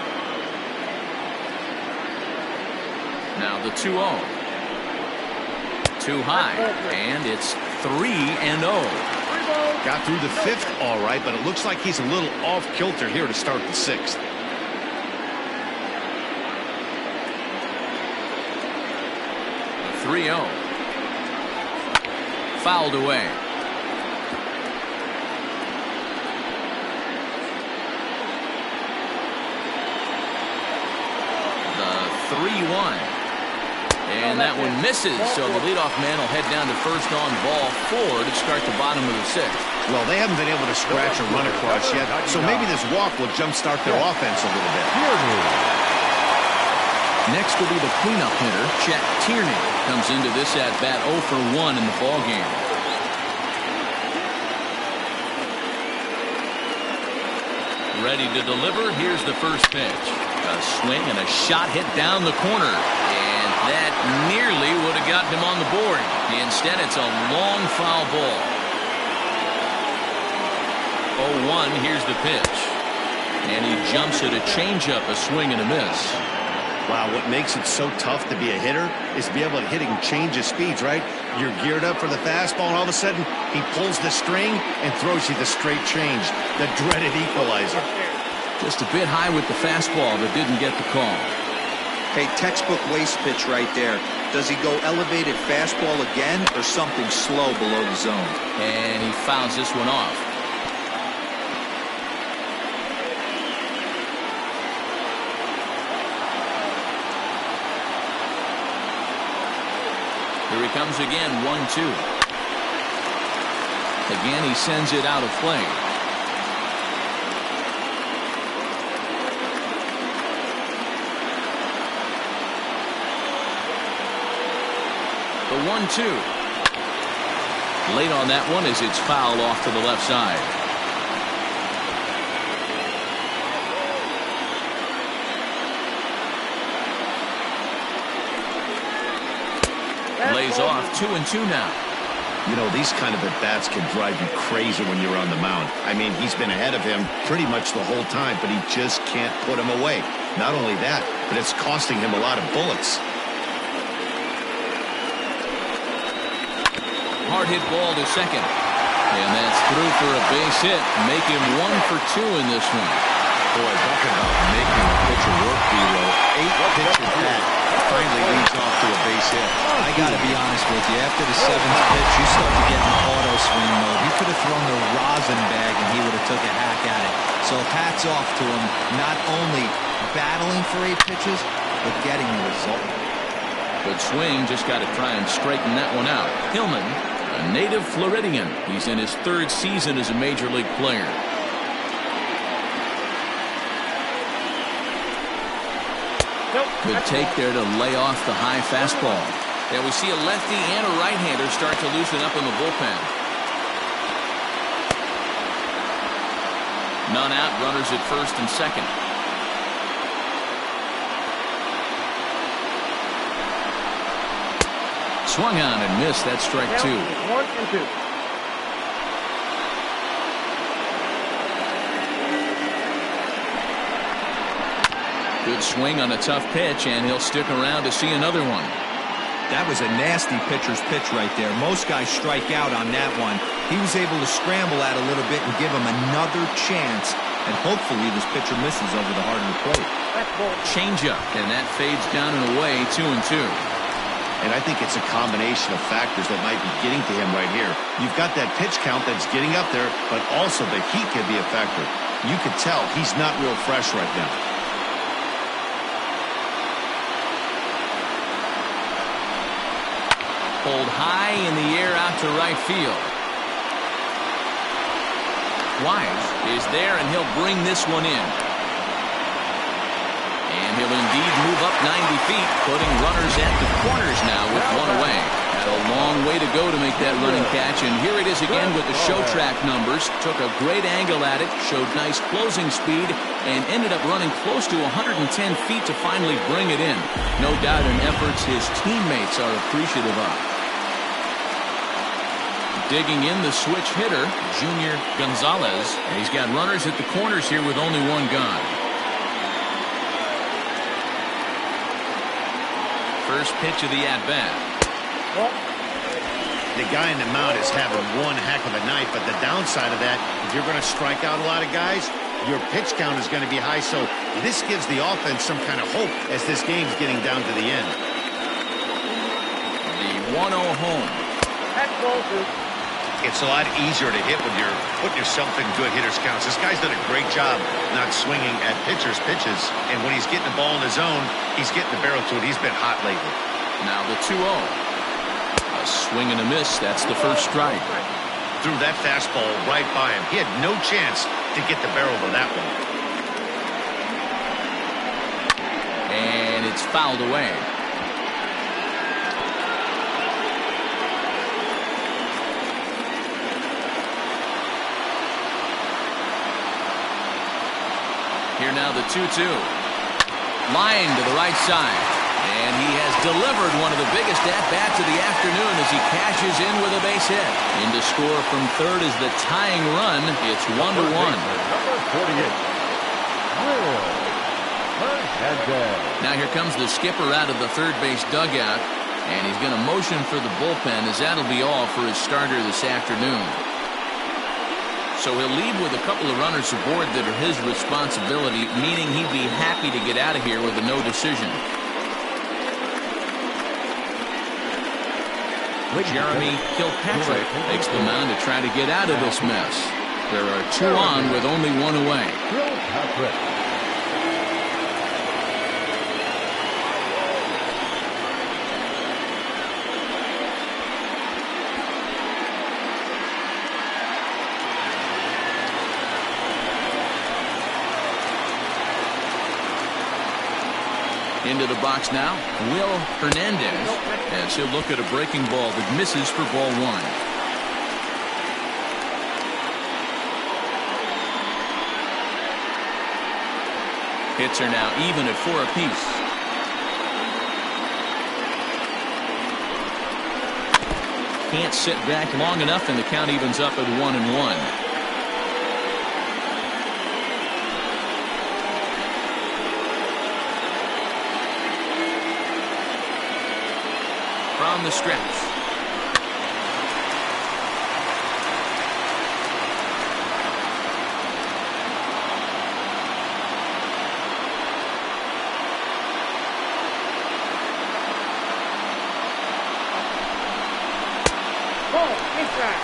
Now the 2-0. Too high, and it's 3-0. Got through the 5th all right, but it looks like he's a little off kilter here to start the 6th. The 3-0. Fouled away. The 3-1. And that one misses, so the leadoff man will head down to first on ball 4 to start the bottom of the 6th. Well, they haven't been able to scratch or run across yet, so maybe this walk will jumpstart their offense a little bit. Next will be the cleanup hitter, Chet Tierney. Comes into this at-bat 0 for 1 in the ballgame. Ready to deliver. Here's the first pitch. A swing and a shot hit down the corner. And that nearly would have gotten him on the board. Instead, it's a long foul ball. 0-1, here's the pitch. And he jumps at a changeup, a swing and a miss. Wow, what makes it so tough to be a hitter is to be able to hit and change his speeds, right? You're geared up for the fastball, and all of a sudden, he pulls the string and throws you the straight change, the dreaded equalizer. Just a bit high with the fastball, but didn't get the call. Hey, textbook waste pitch right there. Does he go elevated fastball again or something slow below the zone? And he fouls this one off. Here he comes again, 1-2. Again, he sends it out of play. The 1-2. Late on that one as it's fouled off to the left side. Lays off 2-2 now. You know, these kind of at-bats can drive you crazy when you're on the mound. I mean, he's been ahead of him pretty much the whole time, but he just can't put him away. Not only that, but it's costing him a lot of bullets. Hard hit ball to second. And that's through for a base hit. Make him 1 for 2 in this one. Boy, talking about making a pitcher work, D'Lo. 8-pitch at bat finally leads off to a base hit. I got to be honest with you. After the 7th pitch, you start to get in the auto swing mode. He could have thrown the rosin bag and he would have took a hack at it. So hats off to him, not only battling for 8 pitches, but getting the result. Good swing, just got to try and straighten that one out. Hillman, a native Floridian. He's in his 3rd season as a major league player. Good take there to lay off the high fastball. And we see a lefty and a right-hander start to loosen up in the bullpen. None out, runners at first and second. Swung on and missed. That's strike two. 1-2. Good swing on a tough pitch, and he'll stick around to see another one. That was a nasty pitcher's pitch right there. Most guys strike out on that one. He was able to scramble at a little bit and give him another chance, and hopefully this pitcher misses over the heart of the plate. Changeup, and that fades down and away, 2-2. And I think it's a combination of factors that might be getting to him right here. You've got that pitch count that's getting up there, but also the heat could be a factor. You could tell he's not real fresh right now. Pulled high in the air out to right field. Wise is there, and he'll bring this one in. And he'll indeed move up 90 feet, putting runners at the corners now with one away. Had a long way to go to make that running catch, and here it is again with the show track numbers. Took a great angle at it, showed nice closing speed, and ended up running close to 110 feet to finally bring it in. No doubt in efforts his teammates are appreciative of. Digging in the switch hitter, Junior Gonzalez, and he's got runners at the corners here with only one gone. First pitch of the at-bat. The guy in the mound is having one heck of a night, but the downside of that, if you're going to strike out a lot of guys, your pitch count is going to be high, so this gives the offense some kind of hope as this game's getting down to the end. The 1-0 home. It's a lot easier to hit when you're putting yourself in good hitters' counts. This guy's done a great job not swinging at pitchers' pitches, and when he's getting the ball in his zone, he's getting the barrel to it. He's been hot lately. Now the 2-0. A swing and a miss. That's the first strike. Threw that fastball right by him. He had no chance to get the barrel to that one. And it's fouled away. Here now the 2-2. Line to the right side. And he has delivered one of the biggest at-bats of the afternoon as he cashes in with a base hit. In to score from third is the tying run. It's 1-1. Number 48. Will Hernandez. Now here comes the skipper out of the third base dugout. And he's going to motion for the bullpen as that'll be all for his starter this afternoon. So he'll leave with a couple of runners aboard that are his responsibility, meaning he'd be happy to get out of here with a no decision. Jeremy Kilpatrick takes the mound to try to get out of this mess. There are two on with only one away. Kilpatrick. Into the box now, Will Hernandez, as he'll look at a breaking ball that misses for ball one. Hits are now even at 4 apiece. Can't sit back long enough, and the count evens up at 1-1. From the stretch. Ball inside.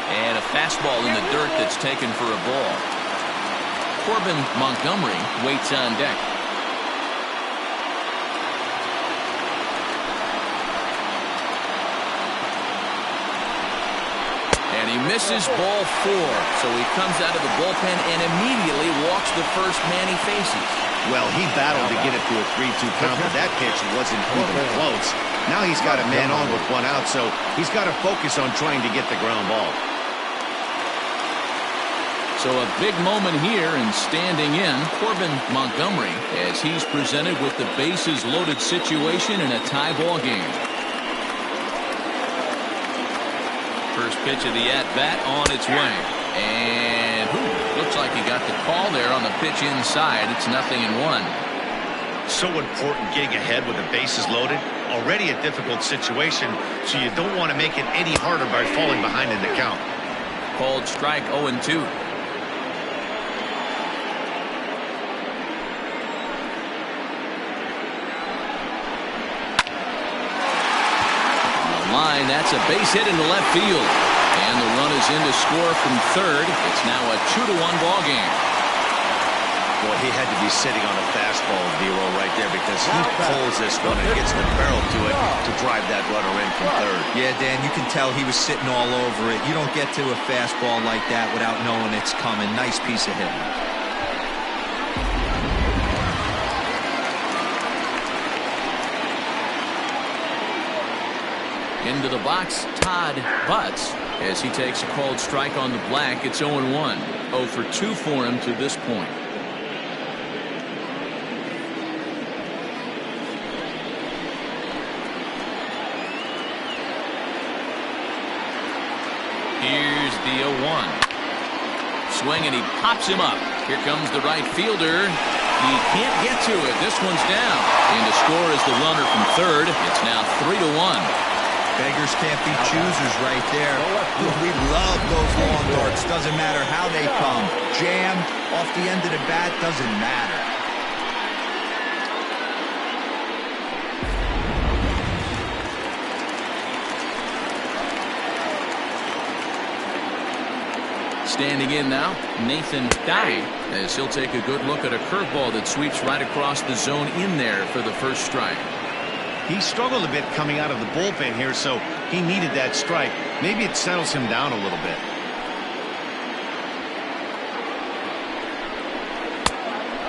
And a fastball in the dirt that's taken for a ball. Corbin Montgomery waits on deck. And he misses ball 4. So he comes out of the bullpen and immediately walks the first man he faces. Well, he battled to get it to a 3-2 count, but that pitch wasn't even close. Now he's got a man on with 1 out, so he's got to focus on trying to get the ground ball. So a big moment here, and standing in, Corbin Montgomery, as he's presented with the bases loaded situation in a tie ball game. First pitch of the at-bat on its way. And looks like he got the call there on the pitch inside. It's 0-1. So important getting ahead with the bases loaded. Already a difficult situation, so you don't want to make it any harder by falling behind in the count. Called strike 0-2. Line, that's a base hit into left field, and the run is in to score from third. It's now a 2-1 ball game. Boy, he had to be sitting on a fastball, Vero, right there, because he pulls this one and gets the barrel to it to drive that runner in from third. Yeah, Dan, you can tell he was sitting all over it. You don't get to a fastball like that without knowing it's coming. Nice piece of hitting. Into the box, Todd Butts, as he takes a called strike on the black. It's 0-1. 0 for 2 for him to this point. Here's the 0-1. Swing, and he pops him up. Here comes the right fielder. He can't get to it. This one's down. And to score is the runner from third. It's now 3-1. Beggars can't be choosers right there. We love those long darts. Doesn't matter how they come. Jam, off the end of the bat, doesn't matter. Standing in now, Nathan Dye, as he'll take a good look at a curveball that sweeps right across the zone in there for the first strike. He struggled a bit coming out of the bullpen here, so he needed that strike. Maybe it settles him down a little bit.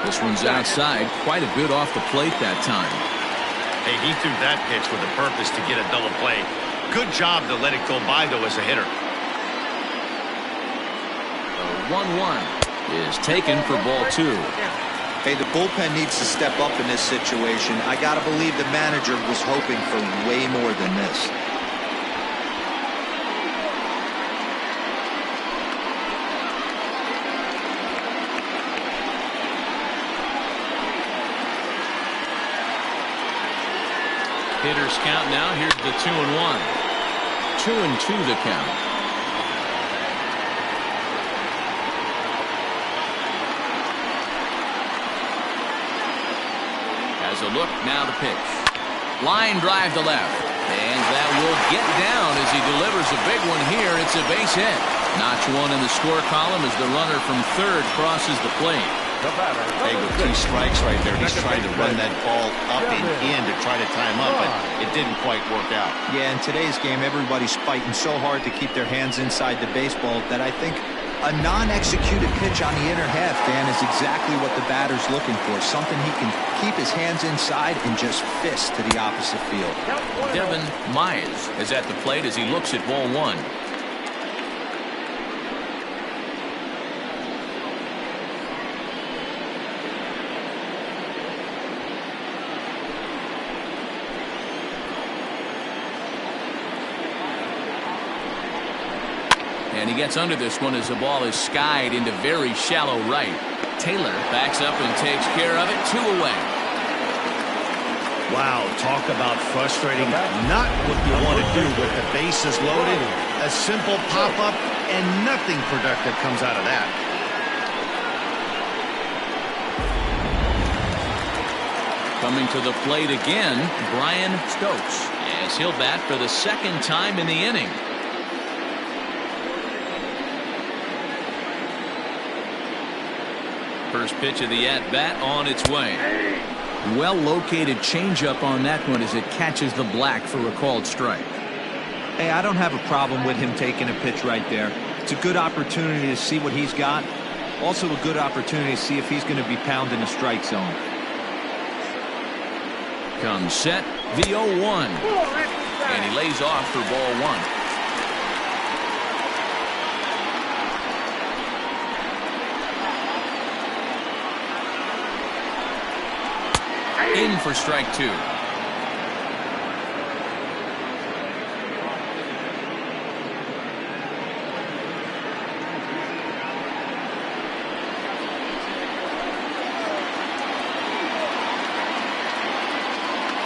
This one's outside, quite a bit off the plate that time. Hey, he threw that pitch with a purpose to get a double play. Good job to let it go by, though, as a hitter. The 1-1 is taken for ball 2. Hey, the bullpen needs to step up in this situation. I got to believe the manager was hoping for way more than this. Hitters count now. Here's the 2-1. 2-2 the count. A look, now the pitch. Line drive to left, and that will get down as he delivers a big one here. It's a base hit. Notch 1 in the score column as the runner from third crosses the plate. Hey, with 2 strikes right there, he's trying to run that ball up and in to try to tie him up, but it didn't quite work out. Yeah, in today's game, everybody's fighting so hard to keep their hands inside the baseball that I think a non-executed pitch on the inner half, Dan, is exactly what the batter's looking for. Something he can keep his hands inside and just fist to the opposite field. Devin Mize is at the plate as he looks at ball 1. And he gets under this one as the ball is skied into very shallow right. Taylor backs up and takes care of it. 2 away. Wow, talk about frustrating. Not what you want to do with the bases loaded. A simple pop-up and nothing productive comes out of that. Coming to the plate again, Brian Stokes, as he'll bat for the second time in the inning. First pitch of the at-bat on its way. Well-located changeup on that one as it catches the black for a called strike. Hey, I don't have a problem with him taking a pitch right there. It's a good opportunity to see what he's got. Also a good opportunity to see if he's going to be pounding the strike zone. Comes set, the 0-1. And he lays off for ball 1. In for strike 2.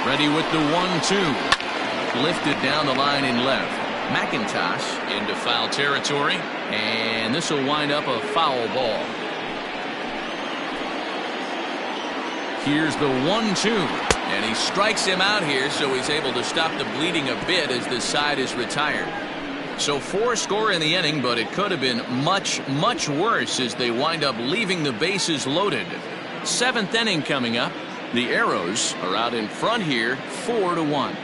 Ready with the 1-2. Lifted down the line in left. McIntosh into foul territory. And this will wind up a foul ball. Here's the 1-2. And he strikes him out here, so he's able to stop the bleeding a bit as this side is retired. So 4 score in the inning, but it could have been much, much worse as they wind up leaving the bases loaded. 7th inning coming up. The Arrows are out in front here, 4-1.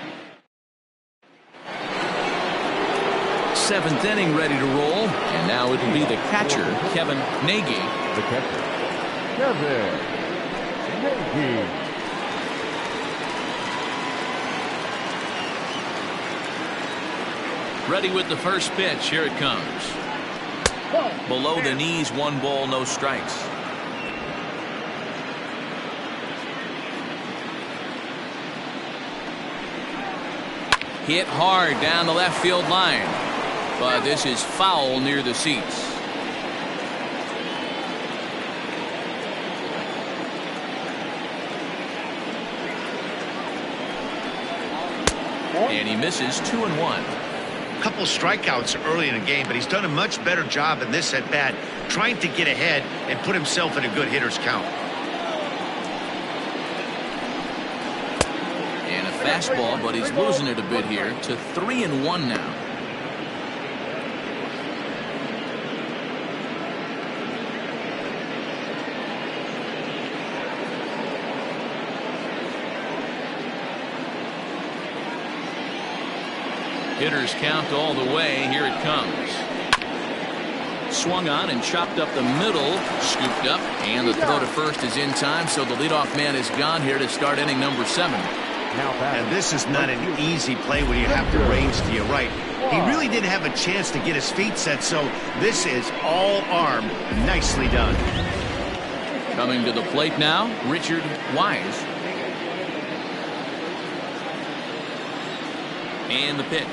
7th inning ready to roll, and now it'll be the catcher, Kevin Nagy. The catcher, Kevin Nagy. Ready with the first pitch. Here it comes. Below the knees, 1 ball, no strikes. Hit hard down the left field line, but this is foul near the seats. And he misses 2-1. Couple strikeouts early in the game, but he's done a much better job in this at bat, trying to get ahead and put himself in a good hitter's count. And a fastball, but he's losing it a bit here to 3-1 now. Hitters count all the way. Here it comes. Swung on and chopped up the middle, scooped up, and the throw to first is in time, so the leadoff man is gone here to start inning number 7. And this is not an easy play when you have to range to your right. He really didn't have a chance to get his feet set, so this is all arm. Nicely done. Coming to the plate now, Richard Wise. And the pitch.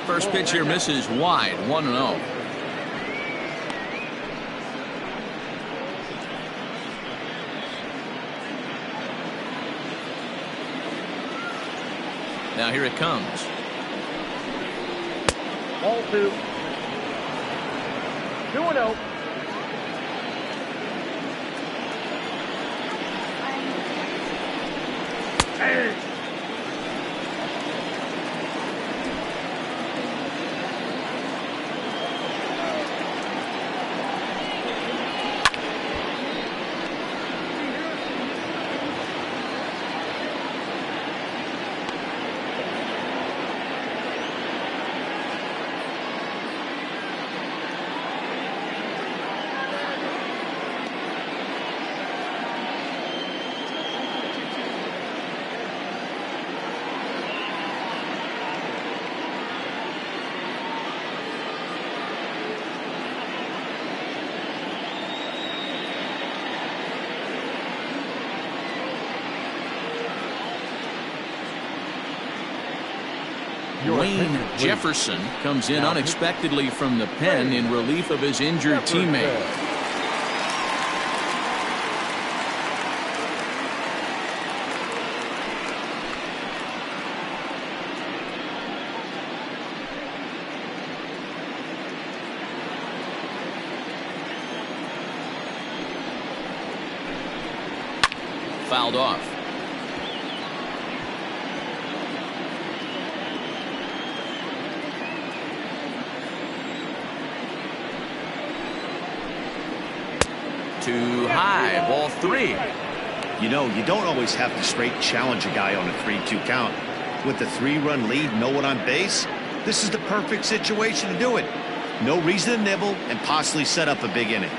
First pitch here misses wide, 1-0. Now here it comes. Ball 2. 2-0. Wayne Jefferson comes in unexpectedly from the pen in relief of his injured teammate. Fouled off. Too high, ball 3. You know, you don't always have to straight challenge a guy on a 3-2 count. With the 3-run lead, no one on base, this is the perfect situation to do it. No reason to nibble and possibly set up a big inning.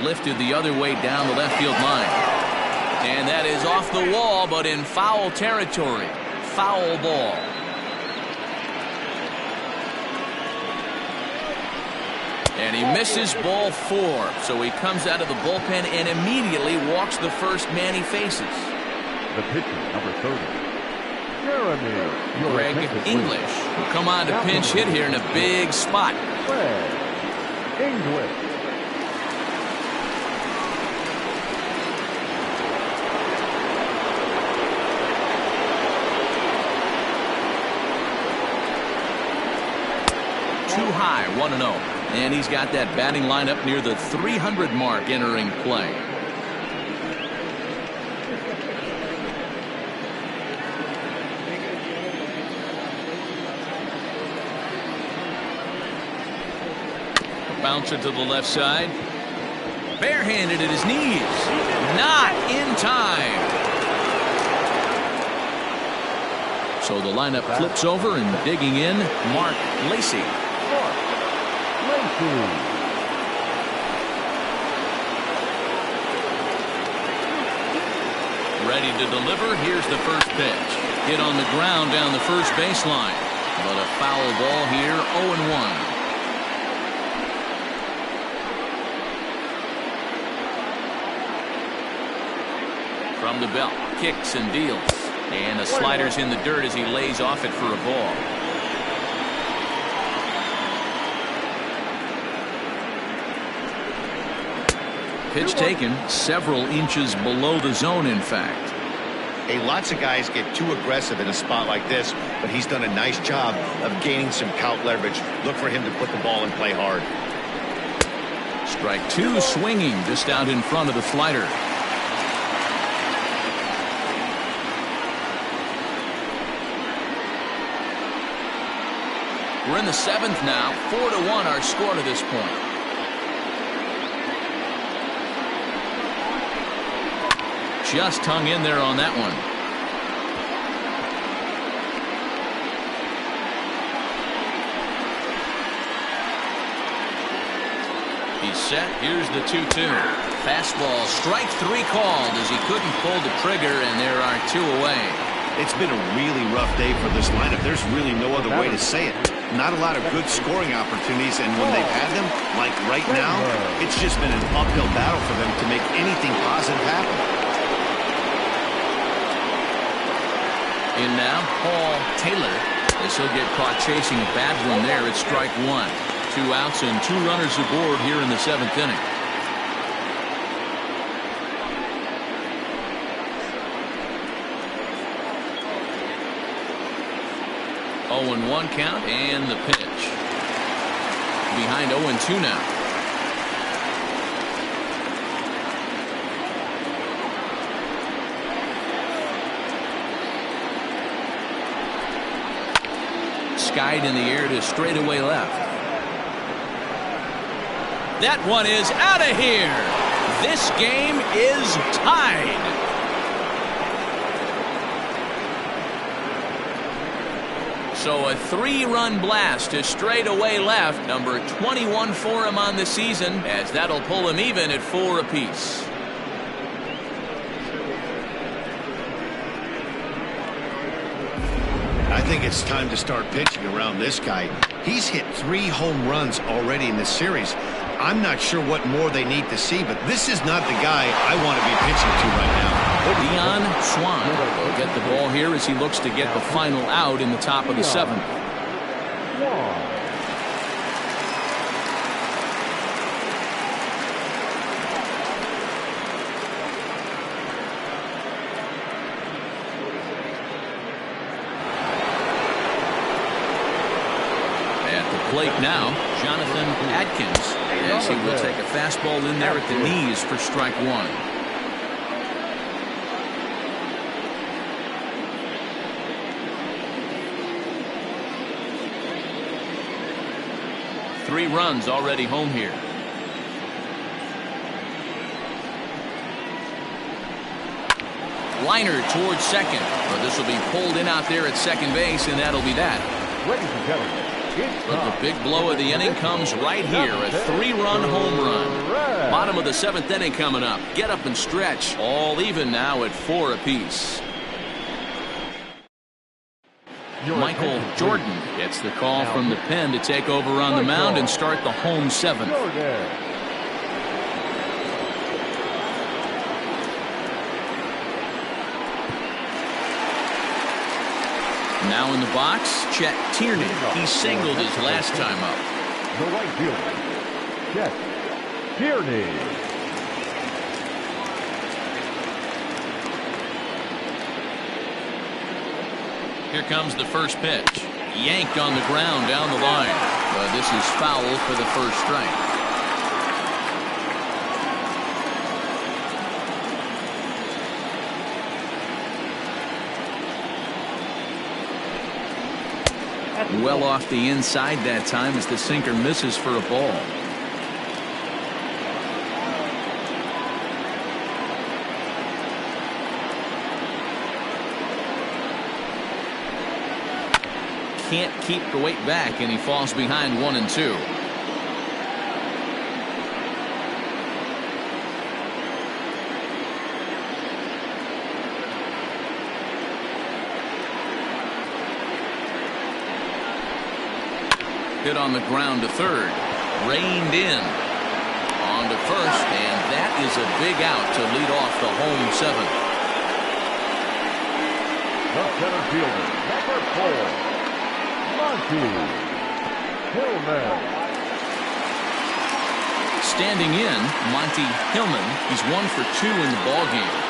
Lifted the other way down the left field line. And that is off the wall, but in foul territory. Foul ball. And he misses ball 4. So he comes out of the bullpen and immediately walks the first man he faces. The pitcher, number 30. Jeremy. Greg English will come on to pinch hit here in a big spot. Greg English. Too high, 1-0. And he's got that batting lineup near the 300 mark entering play. Bouncer to the left side. Barehanded at his knees. Not in time. So the lineup flips over and digging in, Mark Lacy. Ready to deliver. Here's the first pitch. Hit on the ground down the first baseline. But a foul ball here, 0-1. From the belt, kicks and deals. And the slider's in the dirt as he lays off it for a ball. Pitch taken several inches below the zone, in fact. Hey, lots of guys get too aggressive in a spot like this, but he's done a nice job of gaining some count leverage. Look for him to put the ball in play hard. Strike 2, swinging just out in front of the slider. We're in the 7th now. 4-1 our score to this point. Just hung in there on that one. He's set. Here's the 2-2. Fastball, strike 3 called as he couldn't pull the trigger, and there are 2 away. It's been a really rough day for this lineup. There's really no other way to say it. Not a lot of good scoring opportunities, and when they've had them, like right now, it's just been an uphill battle for them to make anything positive happen. In now, Paul Taylor, as he'll get caught chasing a bad one there at strike 1. 2 outs and 2 runners aboard here in the 7th inning. Oh, 0-1 count, and the pitch. Behind 0-2 now. Skied in the air to straightaway left. That one is out of here. This game is tied. So a 3-run blast to straightaway left. Number 21 for him on the season, as that'll pull him even at 4 apiece. I think it's time to start pitching around this guy. He's hit 3 home runs already in this series. I'm not sure what more they need to see, but this is not the guy I want to be pitching to right now. Dion Swan will get the ball here as he looks to get the final out in the top of the 7th. Plate now, Jonathan Adkins, as he will take a fastball in there at the knees for strike 1. Three runs already home here. Liner towards second. But this will be pulled in out there at second base, and that'll be that. Ladies and gentlemen, it's But the big blow of the inning comes right here. A 3-run home run. Bottom of the 7th inning coming up. Get up and stretch. All even now at 4 apiece. Michael Jordan gets the call from the pen to take over on the mound and start the home 7th. Now in the box, Chet Tierney. He singled his last time up. The right fielder, Chet Tierney. Here comes the first pitch. Yanked on the ground down the line. But this is foul for the first strike. Well off the inside that time as the sinker misses for a ball. Can't keep the weight back, and he falls behind 1-2. Hit on the ground to third. Reined in. On to first, and that is a big out to lead off the home 7th. The center fielder, number 4, Monty Hillman. Standing in, Monty Hillman. He's 1 for 2 in the ballgame.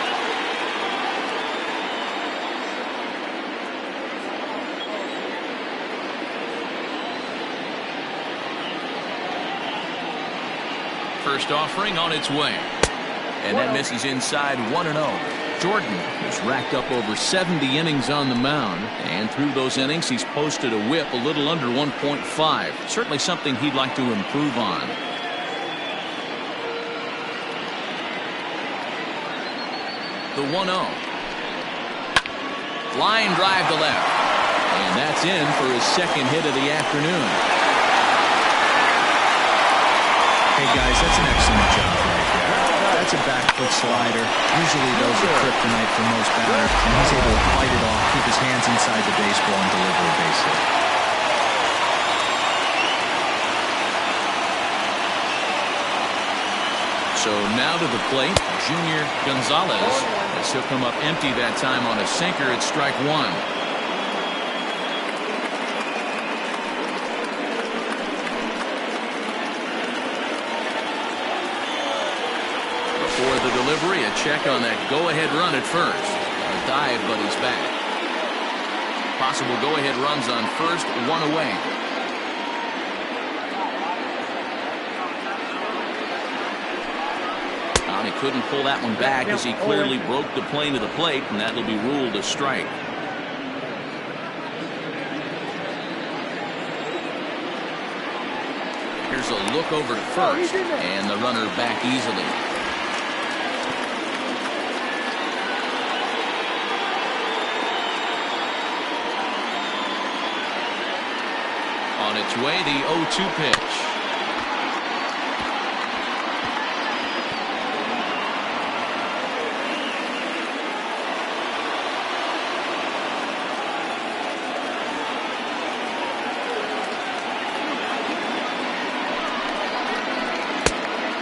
First offering on its way. And that misses inside 1-0. Jordan has racked up over 70 innings on the mound. And through those innings, he's posted a whip a little under 1.5. Certainly something he'd like to improve on. The 1-0. Line drive to left. And that's in for his second hit of the afternoon. Hey guys, that's an excellent job right there. That's a back foot slider. Usually those are kryptonite for most batters, and he's able to fight it off, keep his hands inside the baseball, and deliver a base hit. So now to the plate, Junior Gonzalez, as he'll come up empty that time on a sinker at strike 1. For the delivery, a check on that go-ahead run at first. A dive, but he's back. Possible go-ahead runs on first, 1 away. He couldn't pull that one back as he clearly broke the plane of the plate, and that'll be ruled a strike. Here's a look over to first, and the runner back easily. On its way, the 0-2 pitch.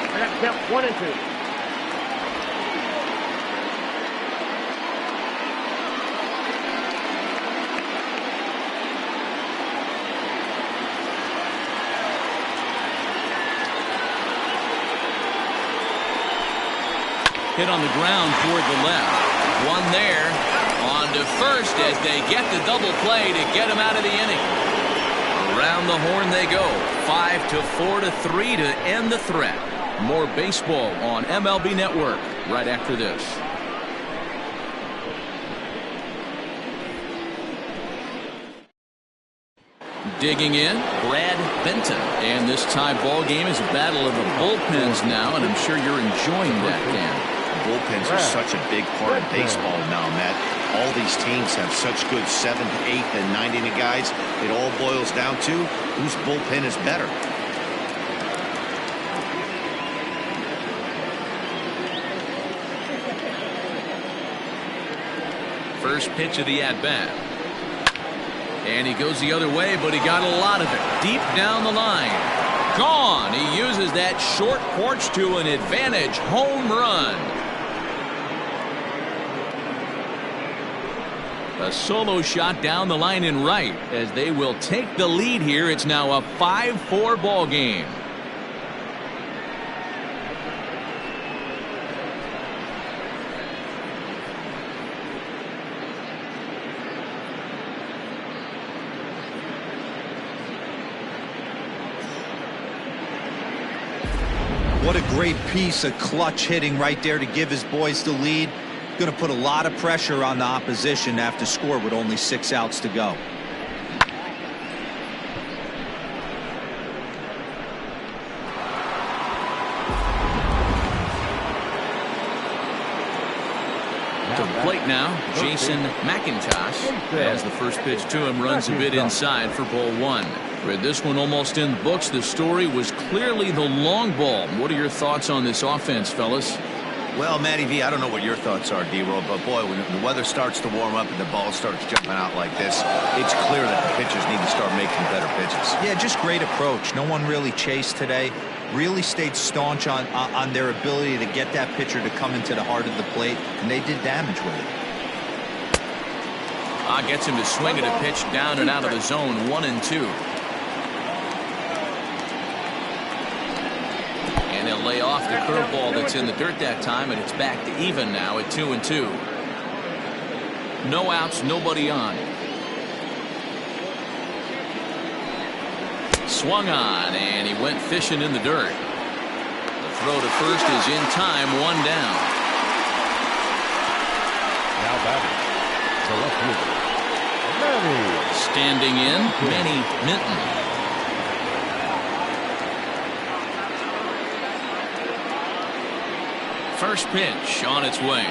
I got to count 1 and 2. Hit on the ground toward the left. One there. On to first as they get the double play to get him out of the inning. Around the horn they go. 5-4 to 3 to end the threat. More baseball on MLB Network right after this. Digging in, Brad Benton. And this tie ball game is a battle of the bullpens now, and I'm sure you're enjoying that, Dan. bullpens are such a big part of baseball now, Matt. All these teams have such good 7th, 8th, and 9th inning guys. It all boils down to whose bullpen is better. First pitch of the at-bat. And he goes the other way, but he got a lot of it. Deep down the line. Gone. He uses that short porch to an advantage home run. A solo shot down the line in right as they will take the lead here. It's now a 5-4 ball game. What a great piece of clutch hitting right there to give his boys the lead. Going to put a lot of pressure on the opposition after score with only 6 outs to go. To the plate now, Jason McIntosh, as the first pitch to him runs a bit inside for ball 1. Read this one almost in the books. The story was clearly the long ball. What are your thoughts on this offense, fellas? Well, Matty V, I don't know what your thoughts are, D-Roll, but boy, when the weather starts to warm up and the ball starts jumping out like this, it's clear that the pitchers need to start making better pitches. Yeah, just great approach. No one really chased today. Really stayed staunch on their ability to get that pitcher to come into the heart of the plate, and they did damage with it. Gets him to swing at a pitch down and out of the zone, 1-2. And they'll lay off the curveball that's in the dirt that time, and it's back to even now at 2-2. No outs, nobody on. Swung on, and he went fishing in the dirt. The throw to first is in time, 1 down. Now batting, the left fielder, Manny. Standing in, Manny Minton. First pitch on its way.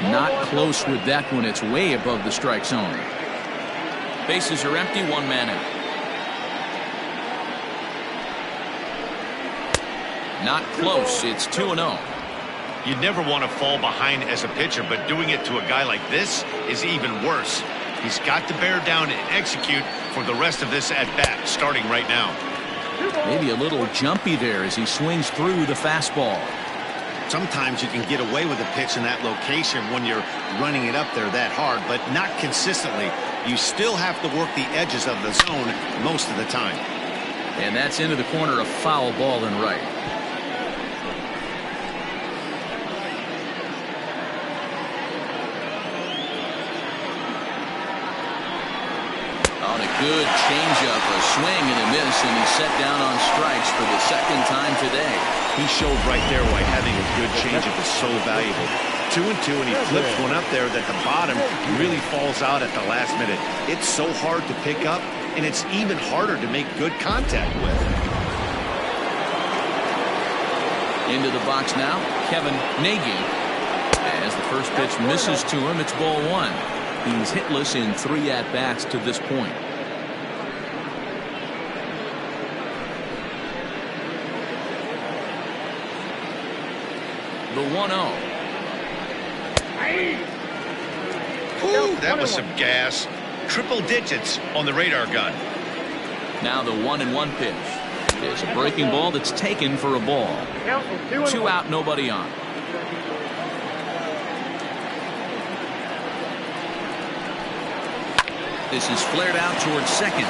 Not close with that one. It's way above the strike zone. Bases are empty, 1 man out. Not close. It's 2-0. You never want to fall behind as a pitcher, but doing it to a guy like this is even worse. He's got to bear down and execute for the rest of this at-bat, starting right now. Maybe a little jumpy there as he swings through the fastball. Sometimes you can get away with a pitch in that location when you're running it up there that hard, but not consistently. You still have to work the edges of the zone most of the time. And that's into the corner, a foul ball in right. On a good changeup, a swing and a miss, and he's set down on strikes for the 2nd time today. He showed right there why having a good changeup is so valuable. 2-2, and he flips one up there that the bottom really falls out at the last minute. It's so hard to pick up, and it's even harder to make good contact with. Into the box now, Kevin Nagy. As the first pitch misses to him, it's ball 1. He's hitless in 3 at-bats to this point. The 1-0. Ooh, that was some gas. Triple digits on the radar gun. Now the 1-1 pitch. There's a breaking ball that's taken for a ball. 2 out, nobody on. This is flared out towards second.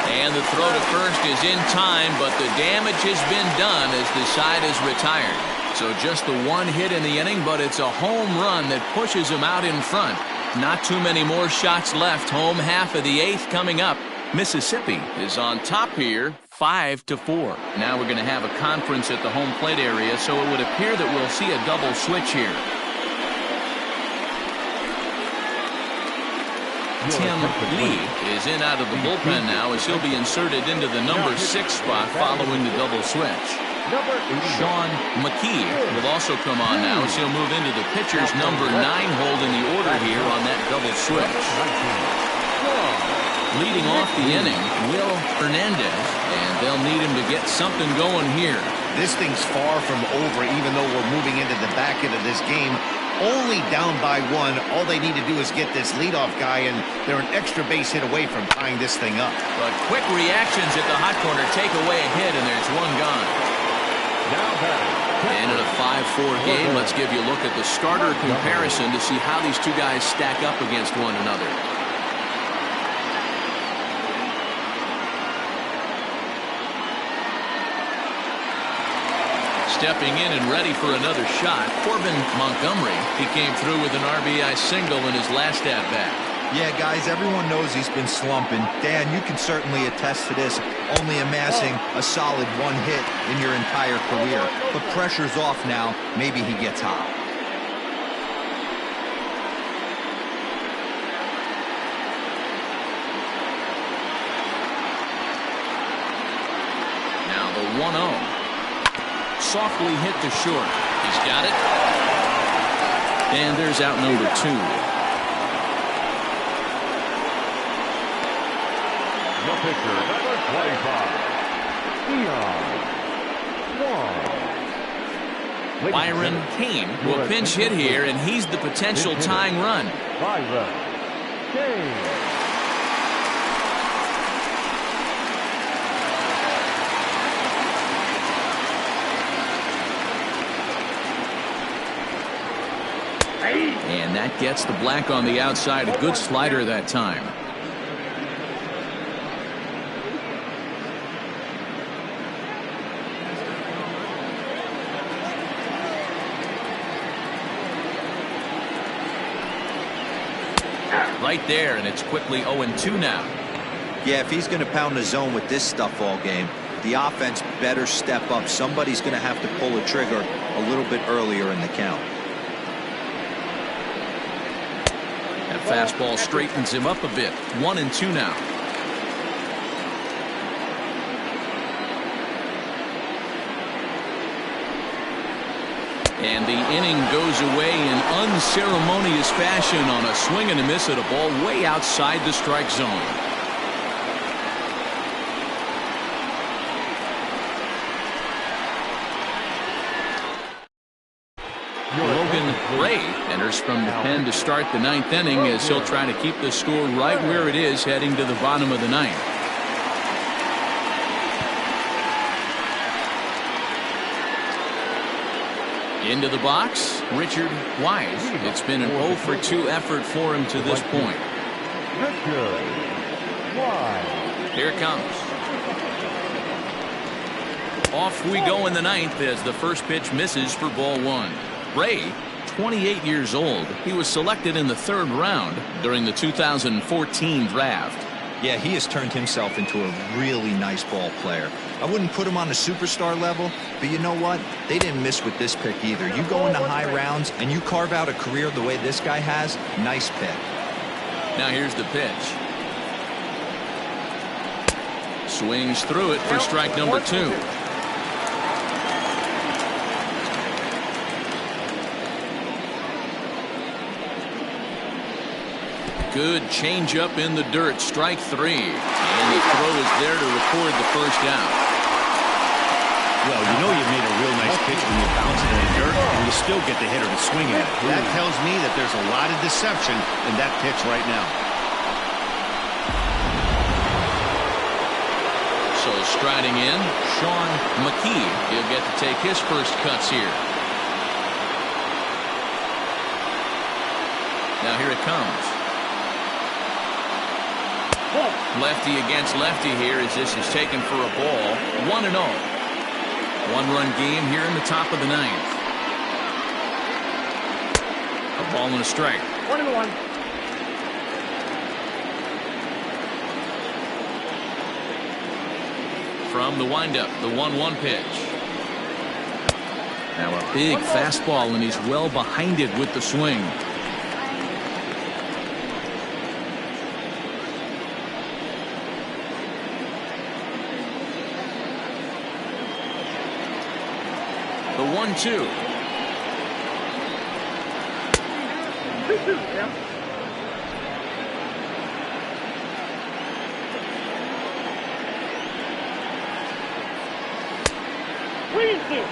And the throw to first is in time, but the damage has been done as the side is retired. So just the 1 hit in the inning, but it's a home run that pushes him out in front. Not too many more shots left. Home half of the 8th coming up. Mississippi is on top here, 5-4. Now we're going to have a conference at the home plate area, so it would appear that we'll see a double switch here. Tim Lee is in out of the bullpen now as he'll be inserted into the number 6 spot following the double switch. Number 80. Sean McKee will also come on now as he'll move into the pitcher's number 9 hold in the order here on that double switch. Leading off the inning, Will Hernandez, and they'll need him to get something going here. This thing's far from over, even though we're moving into the back end of this game. Only down by 1. All they need to do is get this leadoff guy, and they're an extra base hit away from tying this thing up. But quick reactions at the hot corner take away a hit, and there's one gone. And in a 5-4 game, let's give you a look at the starter comparison to see how these two guys stack up against one another. Stepping in and ready for another shot, Corbin Montgomery. He came through with an RBI single in his last at-bat. Yeah, guys, everyone knows he's been slumping. Dan, you can certainly attest to this, only amassing a solid 1 hit in your entire career. But pressure's off now. Maybe he gets hot. Now the 1-0. Softly hit to short. He's got it. And there's out number 2. The pitcher, number 25, Leon. Byron Kane will pinch hit here, and he's the potential tying run. Byron Kane. And that gets the black on the outside. A good slider that time. Right there, and it's quickly 0-2 now. Yeah, if he's going to pound the zone with this stuff all game, the offense better step up. Somebody's going to have to pull a trigger a little bit earlier in the count. That fastball straightens him up a bit. 1-2 now. And the inning goes away in unceremonious fashion on a swing and a miss at a ball way outside the strike zone. Logan Ray enters from the pen to start the 9th inning as he'll try to keep the score right where it is heading to the bottom of the 9th. Into the box, Richard Wise. It's been an 0-for-2 effort for him to this point. Here it comes. Off we go in the 9th as the first pitch misses for ball 1. Ray, 28 years old. He was selected in the 3rd round during the 2014 draft. Yeah, he has turned himself into a really nice ball player. I wouldn't put him on a superstar level, but you know what? They didn't miss with this pick either. You go into high rounds and you carve out a career the way this guy has, nice pick. Now here's the pitch. Swings through it for strike number 2. Good changeup in the dirt, strike 3. And the throw is there to record the first out. Well, you know you made a real nice pitch when you bounce it in the dirt and you still get the hitter to swing at it. That tells me that there's a lot of deception in that pitch right now. So striding in, Sean McKee. He'll get to take his first cuts here. Now here it comes. Lefty against lefty here as this is taken for a ball. 1-0. 1-run game here in the top of the 9th. A ball and a strike. 1-1. From the windup, the 1-1 pitch. Now a big fastball, and he's well behind it with the swing. 1-2. 2-2, yeah. 3-2.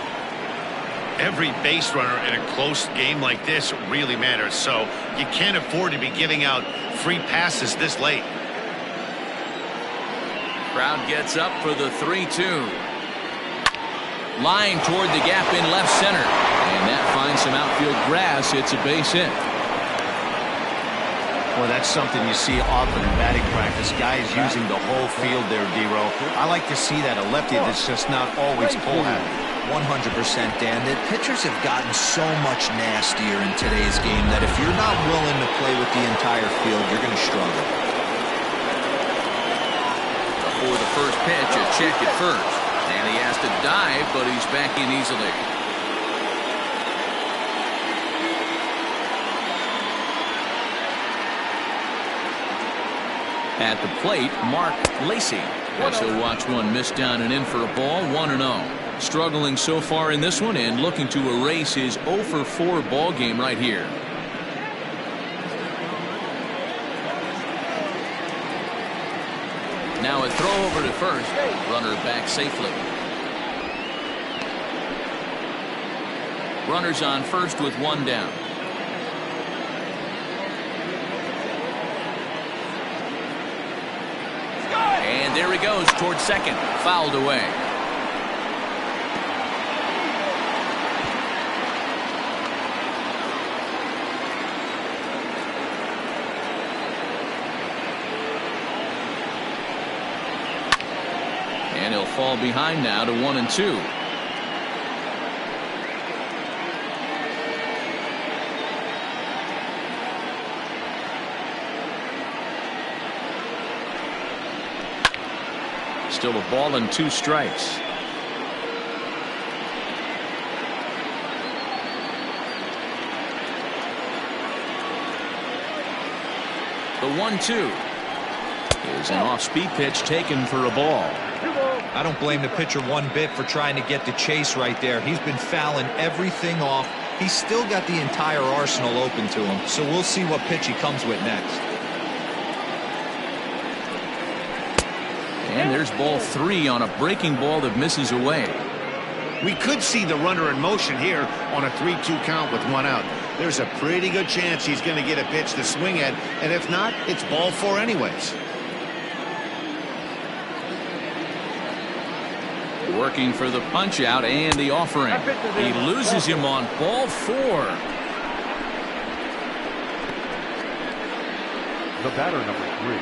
Every base runner in a close game like this really matters, so you can't afford to be giving out free passes this late. Crowd gets up for the 3-2. Line toward the gap in left center. And that finds some outfield grass. It's a base hit. Well, that's something you see often in batting practice. Guys using the whole field there, D-Row. I like to see that. A lefty that's just not always pull happy. 100%, Dan. The pitchers have gotten so much nastier in today's game that if you're not willing to play with the entire field, you're going to struggle. Before the first pitch, a check at first. And he has to dive, but he's back in easily. At the plate, Mark Lacey. As he'll watch one miss down and in for a ball, 1-0. Struggling so far in this one and looking to erase his 0-for-4 ball game right here. Now a throw over to first. Runner back safely. Runners on first with one down. And there he goes towards second. Fouled away. And he'll fall behind now to 1-2. Still a ball and 2 strikes. The 1-2 is an off-speed pitch taken for a ball. I don't blame the pitcher one bit for trying to get the chase right there. He's been fouling everything off. He's still got the entire arsenal open to him, so we'll see what pitch he comes with next. And there's ball 3 on a breaking ball that misses away. We could see the runner in motion here on a 3-2 count with 1 out. There's a pretty good chance he's going to get a pitch to swing at, and if not, it's ball 4 anyways. Working for the punch out and the offering. He loses him on ball 4. The batter, number 3.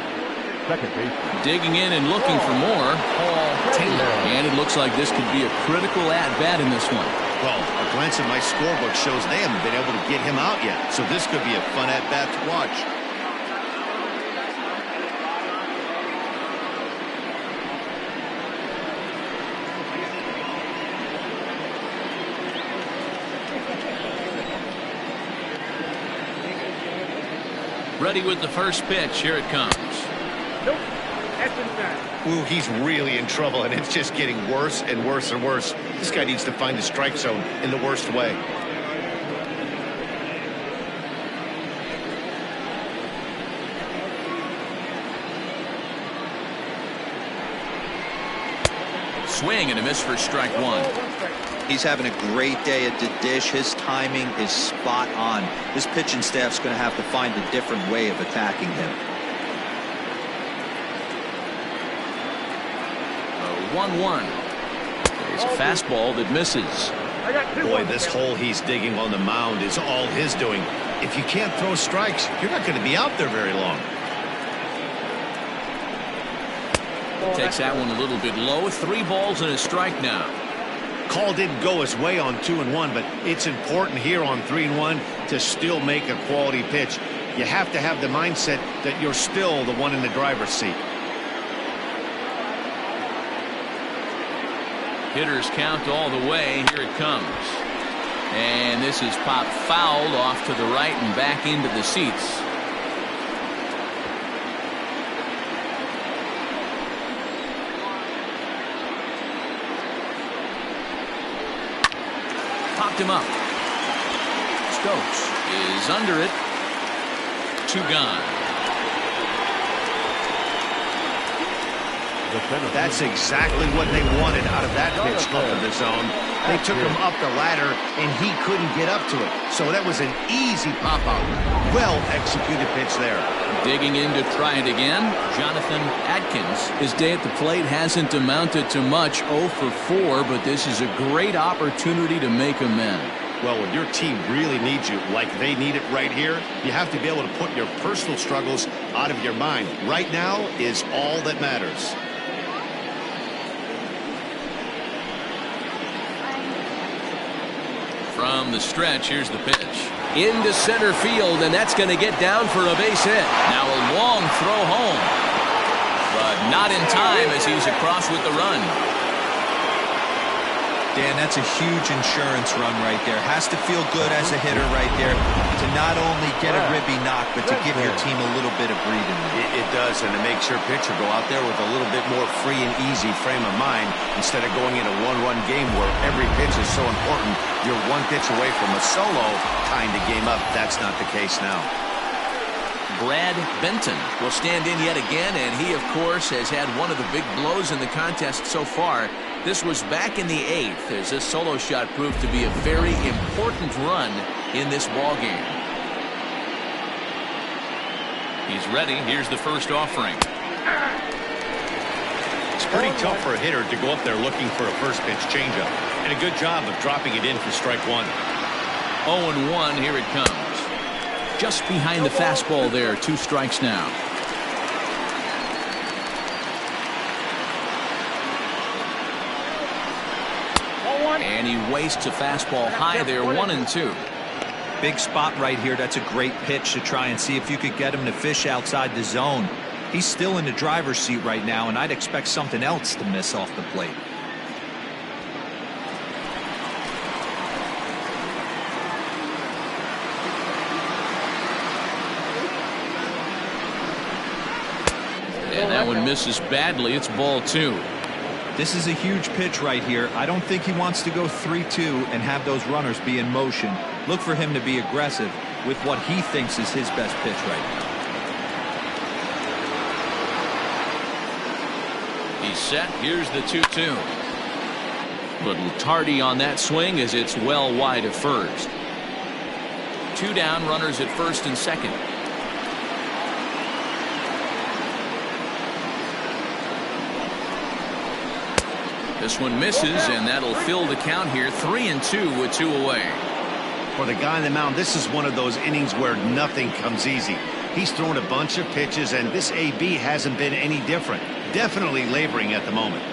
Second base. Digging in and looking for more, Paul Taylor. And it looks like this could be a critical at-bat in this one. Well, a glance at my scorebook shows they haven't been able to get him out yet, so this could be a fun at-bat to watch. Ready with the first pitch. Here it comes. Nope. That's inside. Ooh, he's really in trouble, and it's just getting worse and worse and worse. This guy needs to find the strike zone in the worst way. Swing and a miss for strike 1. He's having a great day at the dish. His timing is spot on. This pitching staff's going to have to find a different way of attacking him. 1-1. There's a fastball that misses. Boy, this hole he's digging on the mound is all his doing. If you can't throw strikes, you're not going to be out there very long. Takes that one a little bit low. 3 balls and a strike now. Call didn't go his way on 2-1, but it's important here on 3-1 to still make a quality pitch. You have to have the mindset that you're still the one in the driver's seat. Hitters count all the way. Here it comes. And this is popped fouled off to the right and back into the seats. picked him up. Stokes is under it. 2 gone. That's exactly what they wanted out of that pitch up in the zone. They took him up the ladder, and he couldn't get up to it. So that was an easy pop-out. Well-executed pitch there. Digging in to try it again, Jonathan Adkins. His day at the plate hasn't amounted to much, 0 for 4, but this is a great opportunity to make amends. Well, when your team really needs you, like they need it right here, you have to be able to put your personal struggles out of your mind. Right now is all that matters. From the stretch, here's the pitch. Into center field, and that's going to get down for a base hit. Now a long throw home. But not in time as he's across with the run. Dan, that's a huge insurance run right there. Has to feel good as a hitter right there to not only get a ribby knock, but to give your team a little bit of breathing room. It does, and it makes your pitcher go out there with a little bit more free and easy frame of mind instead of going in a one-run game where every pitch is so important. You're one pitch away from a solo kind of game up. That's not the case now. Brad Benton will stand in yet again, and he, of course, has had one of the big blows in the contest so far. This was back in the 8th as this solo shot proved to be a very important run in this ball game. He's ready. Here's the first offering. It's pretty tough for a hitter to go up there looking for a first pitch changeup, and a good job of dropping it in for strike 1. 0-1, here it comes. Just behind the fastball there, 2 strikes now. And he wastes a fastball high there, 1-2. Big spot right here. That's a great pitch to try and see if you could get him to fish outside the zone. He's still in the driver's seat right now, and I'd expect something else to miss off the plate. And that one misses badly. It's ball 2. This is a huge pitch right here. I don't think he wants to go 3-2 and have those runners be in motion. Look for him to be aggressive with what he thinks is his best pitch right now. He's set. Here's the 2-2. Little tardy on that swing as it's well wide of first. 2 down, runners at first and second. This one misses, and that'll fill the count here. 3-2 with 2 away. For the guy on the mound, this is one of those innings where nothing comes easy. He's thrown a bunch of pitches, and this AB hasn't been any different. Definitely laboring at the moment.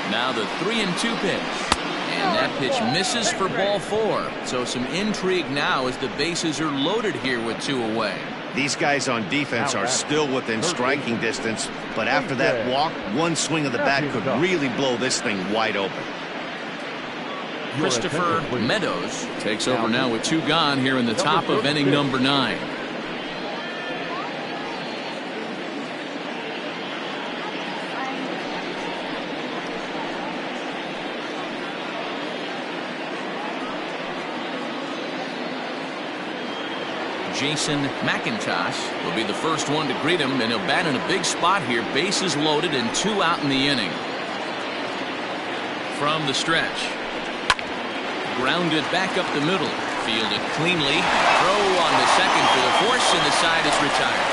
Now the 3-2 pitch. And that pitch misses for ball 4. So some intrigue now as the bases are loaded here with 2 away. These guys on defense are still within striking distance, but after that walk, one swing of the bat could really blow this thing wide open. Christopher Meadows takes over now with 2 gone here in the top of inning number 9. Jason McIntosh will be the first one to greet him, and he'll bat in a big spot here. Bases loaded and 2 out in the inning. From the stretch. Grounded back up the middle. Fielded cleanly. Throw on the second for the force, and the side is retired.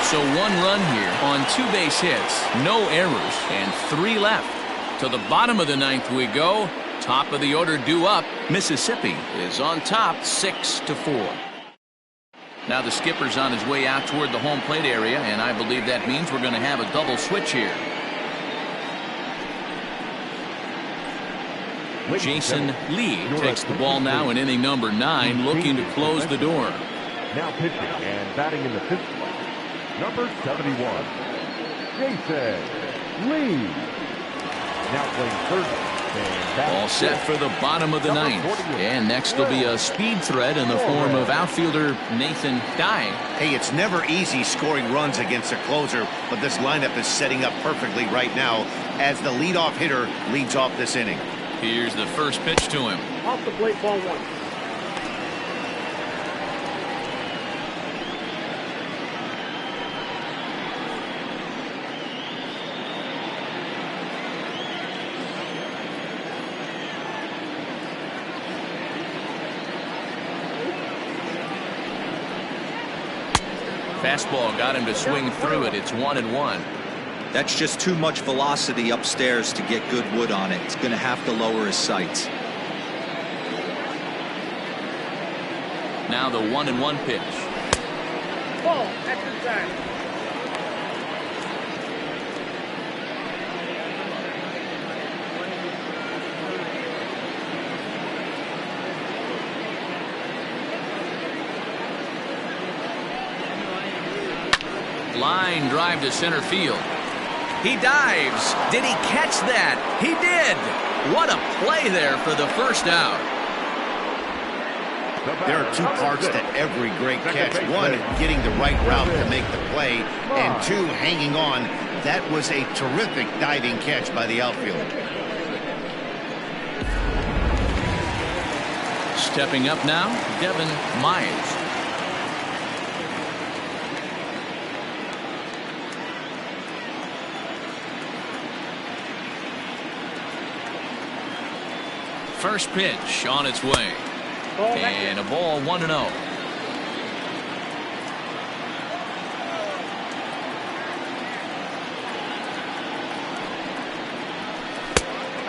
So 1 run here on 2 base hits. No errors, and 3 left. To the bottom of the 9th we go. Top of the order due up. Mississippi is on top 6-4. Now the skipper's on his way out toward the home plate area, and I believe that means we're going to have a double switch here. Jason Lee takes the ball now in inning number 9, looking to close the door. Now pitching and batting in the 5th slot, number 71, Jason Lee. Now playing third, All set for the bottom of the ninth. And next will be a speed threat in the form of outfielder Nathan Dye. Hey, it's never easy scoring runs against a closer, but this lineup is setting up perfectly right now as the leadoff hitter leads off this inning. Here's the first pitch to him. Off the plate, ball 1. Fastball got him to swing through it. It's 1-1. That's just too much velocity upstairs to get good wood on it. It's going to have to lower his sights. Now the 1-1 pitch. Ball, extra time. Line drive to center field. He dives. Did he catch that? He did. What a play there for the first out. There are two parts to every great catch. One, getting the right route to make the play, and two, hanging on. That was a terrific diving catch by the outfielder. Stepping up now, Devin Myers. First pitch on its way. And a ball 1-0.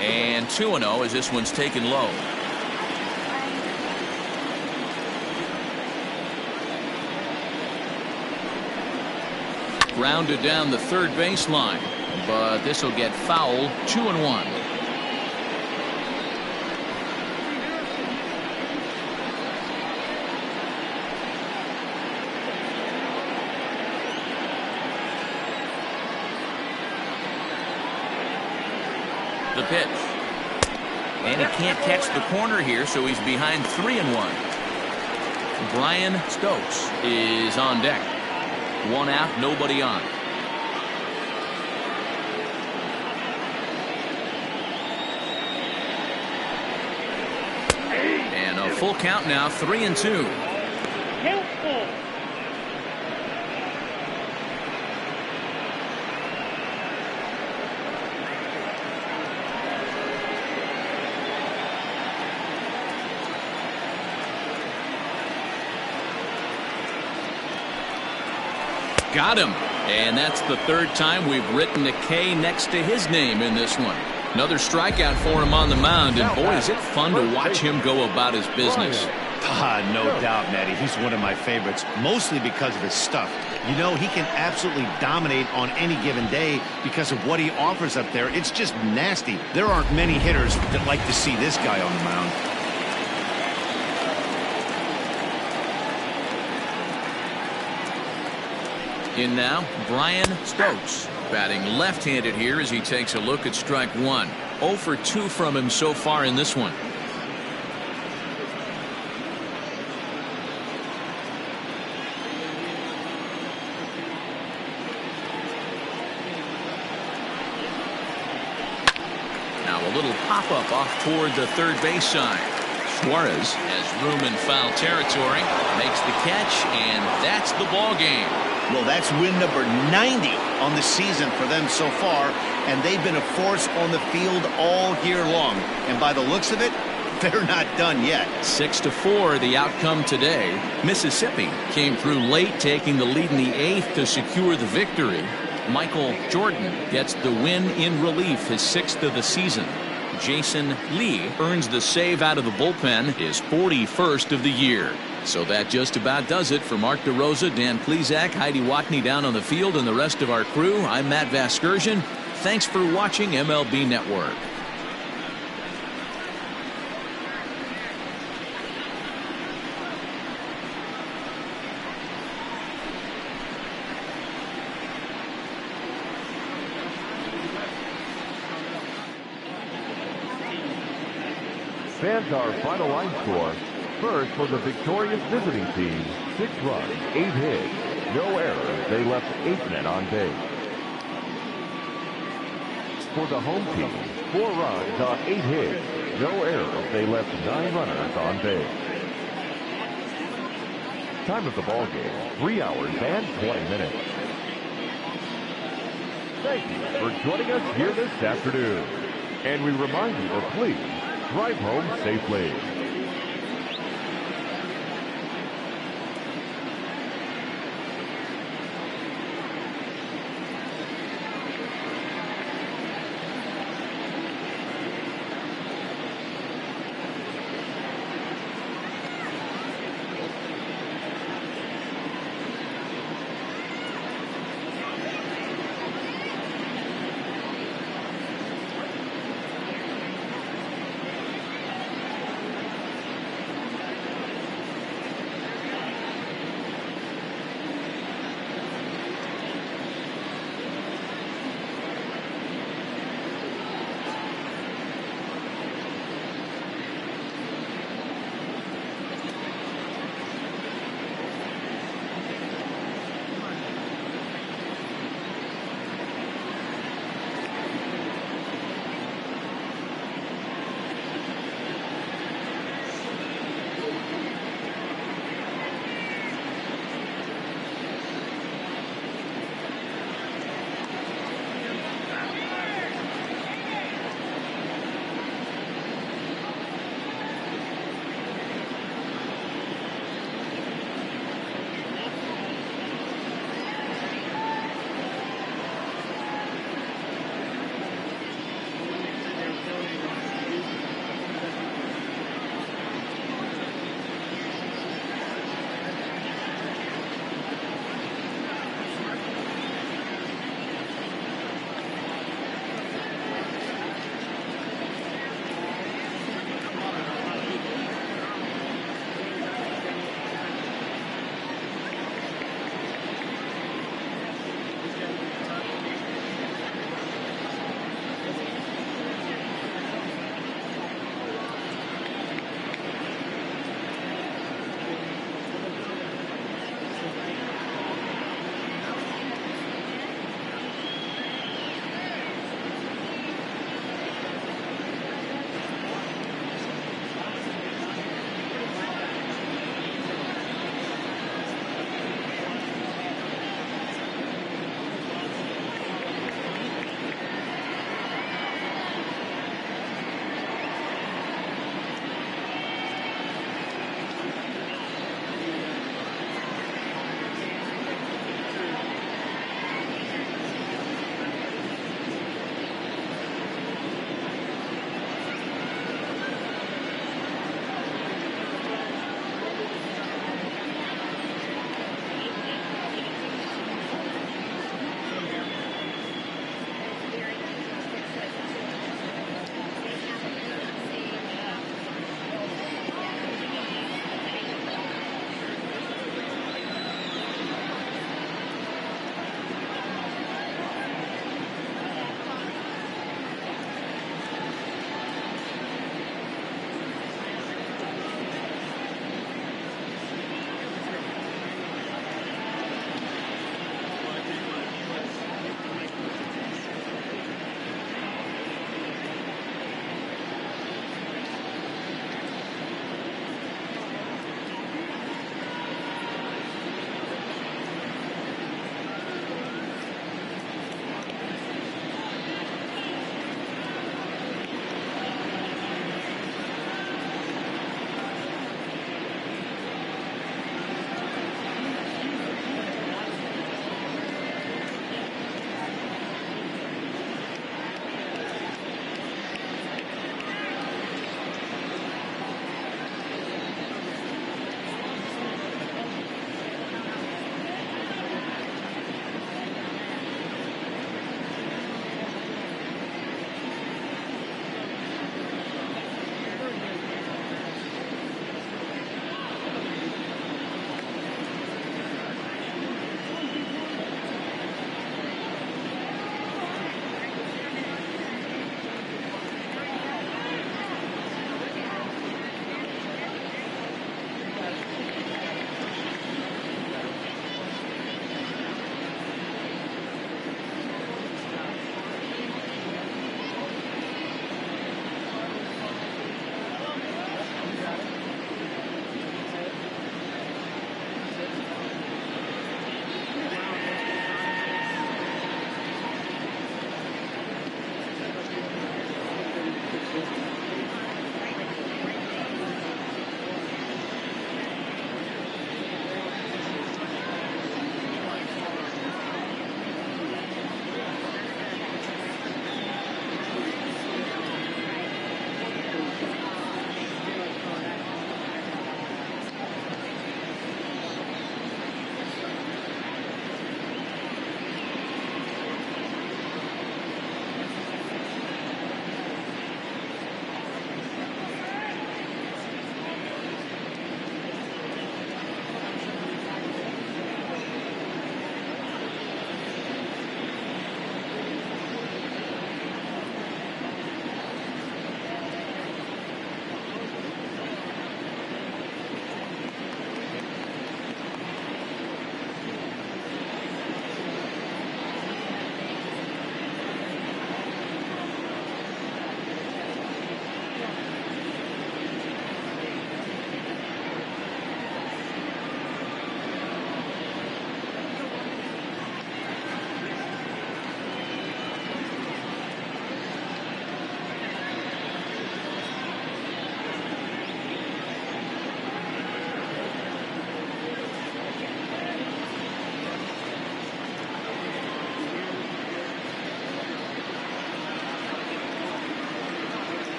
And 2-0 as this one's taken low. Grounded down the third baseline, but this will get fouled. 2-1. The pitch. And he can't catch the corner here, so he's behind 3-1. Brian Stokes is on deck. One out, nobody on. And a full count now, 3-2. Got him. And that's the third time we've written a K next to his name in this one. Another strikeout for him on the mound, and boy, is it fun to watch him go about his business. No doubt, Matty. He's one of my favorites, mostly because of his stuff. You know, he can absolutely dominate on any given day because of what he offers up there. It's just nasty. There aren't many hitters that like to see this guy on the mound. In now, Brian Stokes, batting left-handed here as he takes a look at strike one. 0 for 2 from him so far in this one. Now a little pop-up off toward the third base side. Suarez has room in foul territory, makes the catch, and that's the ball game. Well, that's win number 90 on the season for them so far, and they've been a force on the field all year long. And by the looks of it, they're not done yet. 6-4 the outcome today. Mississippi came through late, taking the lead in the 8th to secure the victory. Michael Jordan gets the win in relief, his 6th of the season. Jason Lee earns the save out of the bullpen, his 41st of the year. So that just about does it. For Mark DeRosa, Dan Plesac, Heidi Watney down on the field, and the rest of our crew, I'm Matt Vasgersian. Thanks for watching MLB Network. Fans, our final line score. First, for the victorious visiting team, 6 runs, 8 hits, no errors. They left 8 men on base. For the home team, 4 runs on 8 hits, no errors. They left 9 runners on base. Time of the ball game, 3 hours and 20 minutes. Thank you for joining us here this afternoon. And we remind you to please drive home safely.